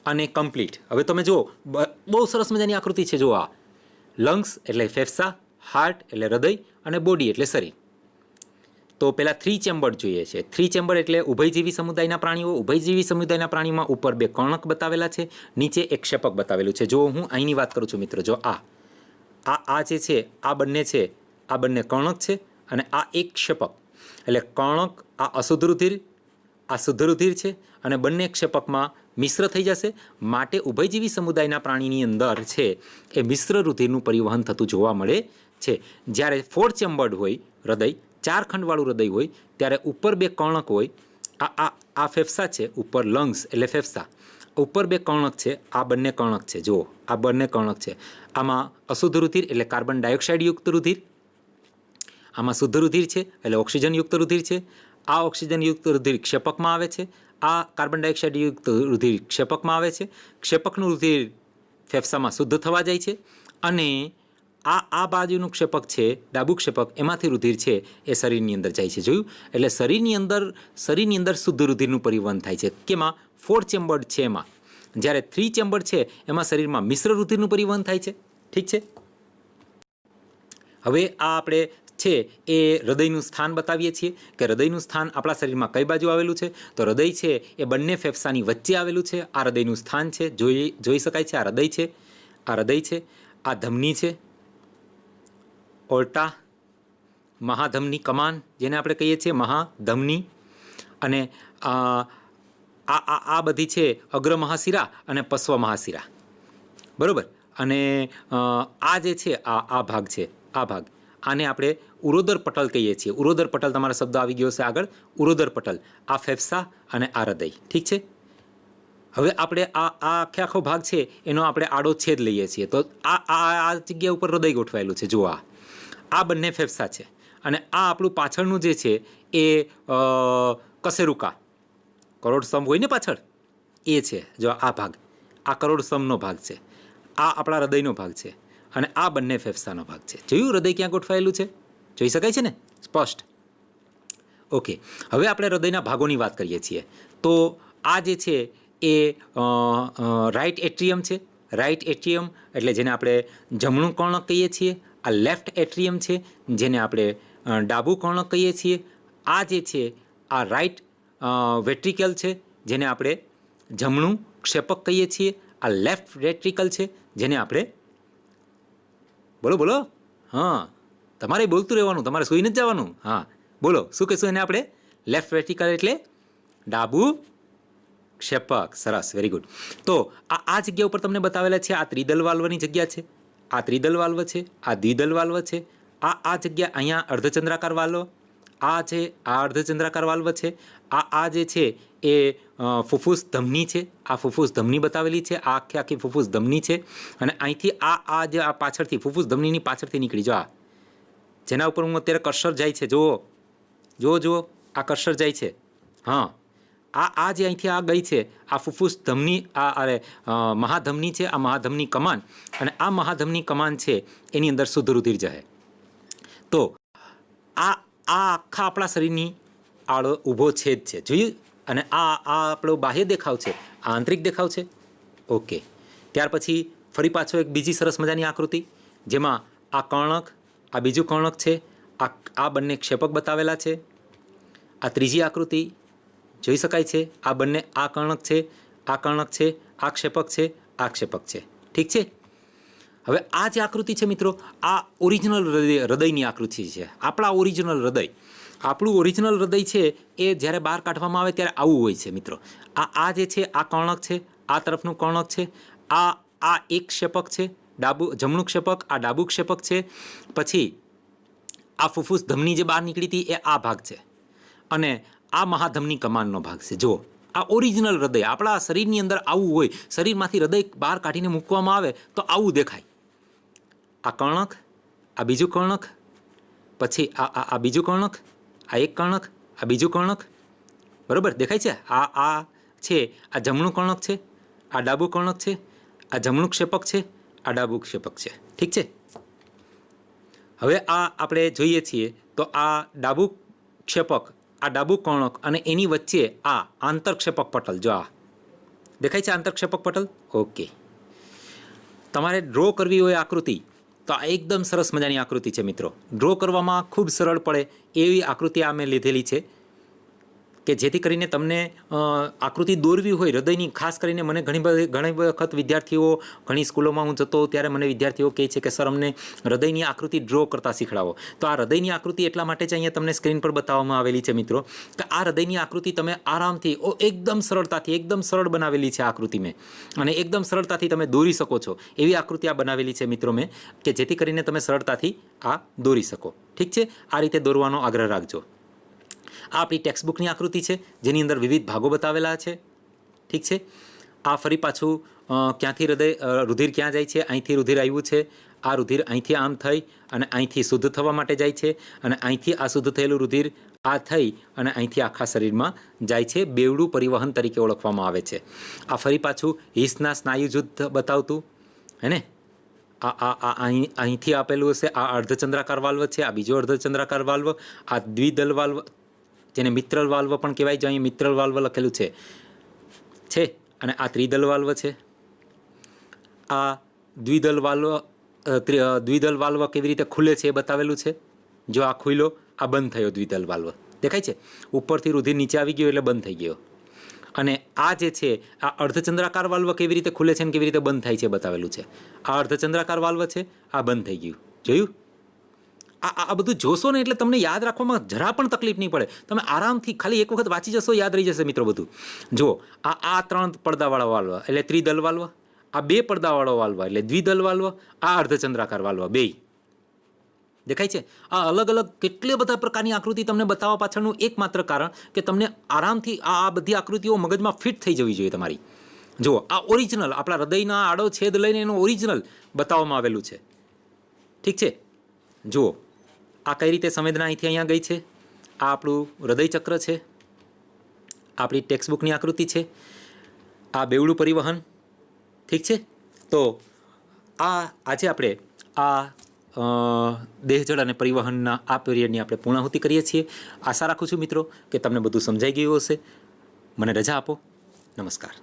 અને કમ્પ્લીટ. હવે તમે જુઓ, બહુ સરસ મજાની આકૃતિ છે. જો આ લંગ્સ એટલે ફેફસા, હાર્ટ એટલે હૃદય અને બોડી એટલે શરીર. તો પહેલાં 3 ચેમ્બર જોઈએ છે. 3 ચેમ્બર એટલે ઉભયજીવી સમુદાયના પ્રાણીઓ. ઉભયજીવી સમુદાયના પ્રાણીમાં ઉપર 2 કર્ણક બતાવેલા છે, નીચે એક ક્ષેપક બતાવેલું છે. જો હું અહીંની વાત કરું છું મિત્રો, જો આ જે છે આ બંને છે, આ બંને કર્ણક છે અને આ એક ક્ષેપક એટલે કર્ણક, આ અશુદ્ધ રુધિર, આ શુદ્ધ રુધિર છે અને બંને ક્ષેપકમાં મિશ્ર થઈ જશે. માટે ઉભયજીવી સમુદાયના પ્રાણીની અંદર છે એ મિશ્ર રુધિરનું પરિવહન થતું જોવા મળે છે. જ્યારે 4 ચેમ્બર્ડ હોય હૃદય, 4 ખંડવાળું હૃદય હોય, ત્યારે ઉપર 2 કર્ણક હોય. આ ફેફસા છે, ઉપર લંગ્સ એટલે ફેફસા, ઉપર 2 કર્ણક છે, આ બંને કર્ણક છે. જુઓ, આ બંને કર્ણક છે. આમાં અશુદ્ધ રુધિર એટલે કાર્બન ડાયોક્સાઇડ યુક્ત રુધિર, આમાં શુદ્ધ રુધિર છે એટલે ઓક્સિજન યુક્ત રુધિર છે. આ ઓક્સિજન યુક્ત રુધિર ક્ષેપકમાં આવે છે, આ કાર્બન ડાયોક્સાઇડ યુક્ત રુધિર ક્ષેપકમાં આવે છે. ક્ષેપકનું રુધિર ફેફસામાં શુદ્ધ થવા જાય છે અને આ બાજુનું ક્ષેપક છે, ડાબુ ક્ષેપક, એમાંથી રુધિર છે એ શરીરની અંદર જાય છે. જોયું? એટલે શરીરની અંદર શુદ્ધ રુધિરનું પરિવહન થાય છે. કેમાં? 4 ચેમ્બર્ડ છે એમાં. જ્યારે 3 ચેમ્બર્ડ છે એમાં શરીરમાં મિશ્ર રુધિરનું પરિવહન થાય છે. ઠીક છે. હવે આ આપણે છે એ હૃદયનું સ્થાન બતાવીએ છીએ કે હૃદયનું સ્થાન આપણા શરીરમાં કઈ બાજુ આવેલું છે. તો હૃદય છે એ બંને ફેફસાની વચ્ચે આવેલું છે. આ હૃદયનું સ્થાન છે, જોઈ શકાય છે. આ હૃદય છે, આ હૃદય છે, આ ધમની છે, ઓર્ટા, મહાધમની કમાન જેને આપણે કહીએ છીએ, મહાધમની, અને આ બધી છે અગ્ર મહાશિરા અને પશ્વ મહાશિરા, બરાબર. અને આ જે છે આ ભાગ છે, આ ભાગ, આને આપણે ઉરોદર પટલ કહીએ છીએ. ઉરોદર પટલ, તમારો શબ્દ આવી ગયો છે આગળ, ઉરોદર પટલ. આ ફેફસા અને આ હૃદય. ઠીક છે. હવે આપણે આ આખો ભાગ છે એનો આપણે આડો છેદ લઈએ છીએ. તો આ જગ્યા ઉપર હૃદય ગોઠવાયેલું છે. જુઓ, આ બંને ફેફસા છે અને આ આપણું પાછળનું જે છે એ કશેરુકા, કરોડ સ્તંભ હોય ને પાછળ, એ છે. જો આ ભાગ, આ કરોડ સ્તંભનો ભાગ છે, આ આપણા હૃદયનો ભાગ છે અને આ બંને ફેફસાનો ભાગ છે. જોયું હૃદય ક્યાં ગોઠવાયેલું છે? જોઈ શકાય છે ને સ્પષ્ટ? ઓકે. હવે આપણે હૃદયના ભાગોની વાત કરીએ છીએ. તો આ જે છે એ રાઇટ એટ્રિયમ છે. રાઇટ એટ્રિયમ એટલે જેને આપણે જમણું કર્ણક કહીએ છીએ. આ લેફ્ટ એટ્રિયમ છે જેને આપણે ડાબું કર્ણક કહીએ છીએ. આ જે છે આ રાઇટ વેટ્રિકલ છે જેને આપણે જમણું ક્ષેપક કહીએ છીએ. આ લેફ્ટ વેટ્રિકલ છે જેને આપણે, બોલો હા, તમારે બોલતું રહેવાનું, તમારે સૂઈ નથી જવાનું. હા બોલો, શું કહેશું એને આપણે? લેફ્ટ વેન્ટ્રિકલ એટલે ડાબું ક્ષેપક. સરસ, વેરી ગુડ. તો આ જગ્યા ઉપર તમને બતાવેલા છે. આ ત્રિદલ વાલ્વની જગ્યા છે, આ ત્રિદલ વાલ્વ છે, આ દ્વિદલ વાલ્વ છે. આ જગ્યા અહીંયા અર્ધચંદ્રાકાર વાલ્વ, આ છે આ અર્ધચંદ્રાકાર વાલ્વ છે. આ જે છે એ ફુફુસ ધમની છે. આ ફુફુસ ધમની બતાવેલી છે. આ આખી ફુફુસ ધમની છે. અને અહીંથી આ જે આ પાછળથી ફુફુસ ધમનીની પાછળથી નીકળી જો આ જેના ઉપર હું અત્યારે કર્સર જાય છે, જુઓ આ કર્સર જાય છે. હા, આ જે અહીંથી આ ગઈ છે આ ફુફુસ ધમની, મહાધમની છે. આ મહાધમની કમાન, અને આ મહાધમની કમાન છે એની અંદર શુદ્ધ રુધિર જશે. તો આ આખા આપણા શરીરની આડો ઊભો છેદ છે, જોયું. અને આ આપણો બાહ્ય દેખાવ છે, આ આંતરિક દેખાવ છે. ઓકે, ત્યાર પછી ફરી પાછો એક બીજી સરસ મજાની આકૃતિ જેમાં આ કર્ણક, આ બીજું કર્ણક છે, આ બંને ક્ષેપક બતાવેલા છે. આ ત્રીજી આકૃતિ જોઈ શકાય છે. આ બંને, આ કર્ણક છે, આ કર્ણક છે, આ ક્ષેપક છે, આ ક્ષેપક છે. ઠીક છે. હવે આ જે આકૃતિ છે મિત્રો, આ ઓરિજિનલ હૃદયની આકૃતિ છે. આપણા ઓરિજિનલ હૃદય, આપણું ઓરિજિનલ હૃદય છે એ જ્યારે બહાર કાઢવામાં આવે ત્યારે આવું હોય છે મિત્રો. આ જે છે આ કર્ણક છે, આ તરફનું કર્ણક છે, આ એક ક્ષેપક છે, જમણું ક્ષેપક, આ ડાબું ક્ષેપક છે. પછી આ ફુફુસ ધમની જે બહાર નીકળી હતી એ આ ભાગ છે, અને આ મહાધમની કમાનનો ભાગ છે. જુઓ, આ ઓરિજિનલ હૃદય આપણા શરીરની અંદર આવું હોય. શરીરમાંથી હૃદય બહાર કાઢીને મૂકવામાં આવે તો આવું દેખાય. આ કર્ણક, આ બીજું કર્ણક, પછી આ બીજું કર્ણક, આ એક કર્ણક, આ બીજું કર્ણક. બરાબર દેખાય છે. આ છે આ જમણું કર્ણક છે, આ ડાબું કર્ણક છે, આ જમણું ક્ષેપક છે, આ ડાબું ક્ષેપક છે. ઠીક છે. હવે આ આપણે જોઈએ છીએ તો આ ડાબું ક્ષેપક, આ ડાબું કર્ણક, અને એની વચ્ચે આ આંતરક્ષેપક પટલ. જો આ દેખાય છે આંતરક્ષેપક પટલ. ઓકે, તમારે ડ્રો કરવી હોય આકૃતિ તો આ એકદમ સરસ મજાની આકૃતિ છે મિત્રો. ડ્રો કરવામાં ખૂબ સરળ પડે એવી આકૃતિ આ મેં લીધેલી છે કે જેથી કરીને તમને આકૃતિ દોરવી હોય હૃદયની. ખાસ કરીને મને ઘણી વખત વિદ્યાર્થીઓ, ઘણી સ્કૂલોમાં હું જતો ત્યારે મને વિદ્યાર્થીઓ કહે છે કે સર અમને હૃદયની આકૃતિ ડ્રો કરતાં શીખડાવો. તો આ હૃદયની આકૃતિ એટલા માટે જ અહીંયા તમને સ્ક્રીન પર બતાવવામાં આવેલી છે મિત્રો, કે આ હૃદયની આકૃતિ તમે આરામથી એકદમ સરળતાથી, એકદમ સરળ બનાવેલી છે આકૃતિ મેં, અને એકદમ સરળતાથી તમે દોરી શકો છો એવી આકૃતિ આ બનાવેલી છે મિત્રો મેં, કે જેથી કરીને તમે સરળતાથી આ દોરી શકો. ઠીક છે. આ રીતે દોરવાનો આગ્રહ રાખજો. આ આપણી ટેક્સ્ટબુકની આકૃતિ છે જેની અંદર વિવિધ ભાગો બતાવેલા છે. ઠીક છે. આ ફરી પાછું ક્યાંથી રુધિર ક્યાં જાય છે, અહીંથી રુધિર આવ્યું છે, આ રુધિર અહીંથી આમ થઈ અને અહીંથી શુદ્ધ થવા માટે જાય છે, અને અહીંથી આ શુદ્ધ થયેલું રુધિર આ થઈ અને અહીંથી આખા શરીરમાં જાય છે. બેવડું પરિવહન તરીકે ઓળખવામાં આવે છે. આ ફરી પાછું હિસના સ્નાયુ જૂથ બતાવતું હે ને. અહીંથી આપેલું હશે આ અર્ધચંદ્રાકાર વાલ્વ છે, આ બીજો અર્ધચંદ્રાકાર વાલ્વ, આ દ્વિદલ વાલ્વ જેને મિત્રલ વાલ્વ પણ કહેવાય, જો અહીં મિત્રલ વાલ્વ લખેલું છે, અને આ ત્રિદલ વાલ્વ છે. આ દ્વિદલ વાલ્વ કેવી રીતે ખુલે છે એ બતાવેલું છે. જો આ ખુલ્યો, આ બંધ થયો દ્વિદલ વાલ્વ, દેખાય છે. ઉપરથી રુધિર નીચે આવી ગયો એટલે બંધ થઈ ગયો. અને આ જે છે આ અર્ધચંદ્રાકાર વાલ્વ કેવી રીતે ખુલે છે અને કેવી રીતે બંધ થાય છે બતાવેલું છે. આ અર્ધચંદ્રાકાર વાલ્વ છે, આ બંધ થઈ ગયું. જોયું? આ બધું જોશો ને એટલે તમને યાદ રાખવામાં જરા પણ તકલીફ નહીં પડે. તમે આરામથી ખાલી એક વખત વાંચી જશો, યાદ રહી જશે મિત્રો બધું. જુઓ, આ 3 પડદાવાળા વાલ્વ એટલે ત્રિદલ વાલ્વ, આ 2 પડદાવાળો વાલ્વ એટલે દ્વિદલ વાલ્વ, આ અર્ધચંદ્રાકાર વાલ્વ, 2 દેખાય છે. આ અલગ અલગ કેટલી બધા પ્રકારની આકૃતિ તમને બતાવવા પાછળનું એકમાત્ર કારણ કે તમને આરામથી આ બધી આકૃતિઓ મગજમાં ફિટ થઈ જવી જોઈએ તમારી. જુઓ, આ ઓરિજિનલ આપણા હૃદયના આડો છેદ લઈને એનું ઓરિજિનલ બતાવવામાં આવેલું છે. ઠીક છે. જુઓ, આ કઈ રીતે સંવેદના અહીંથી અહીંયા ગઈ છે. આ આપણું હૃદયચક્ર છે, આપણી ટેક્સ્ટબુકની આકૃતિ છે. આ બેવડું પરિવહન. ઠીક છે. તો આજે આપણે આ દેહજળ અને પરિવહનના આ પીરિયડની આપણે પૂર્ણાહુતિ કરીએ છીએ. આશા રાખું છું મિત્રો કે તમને બધું સમજાઈ ગયું હશે. મને રજા આપો. નમસ્કાર.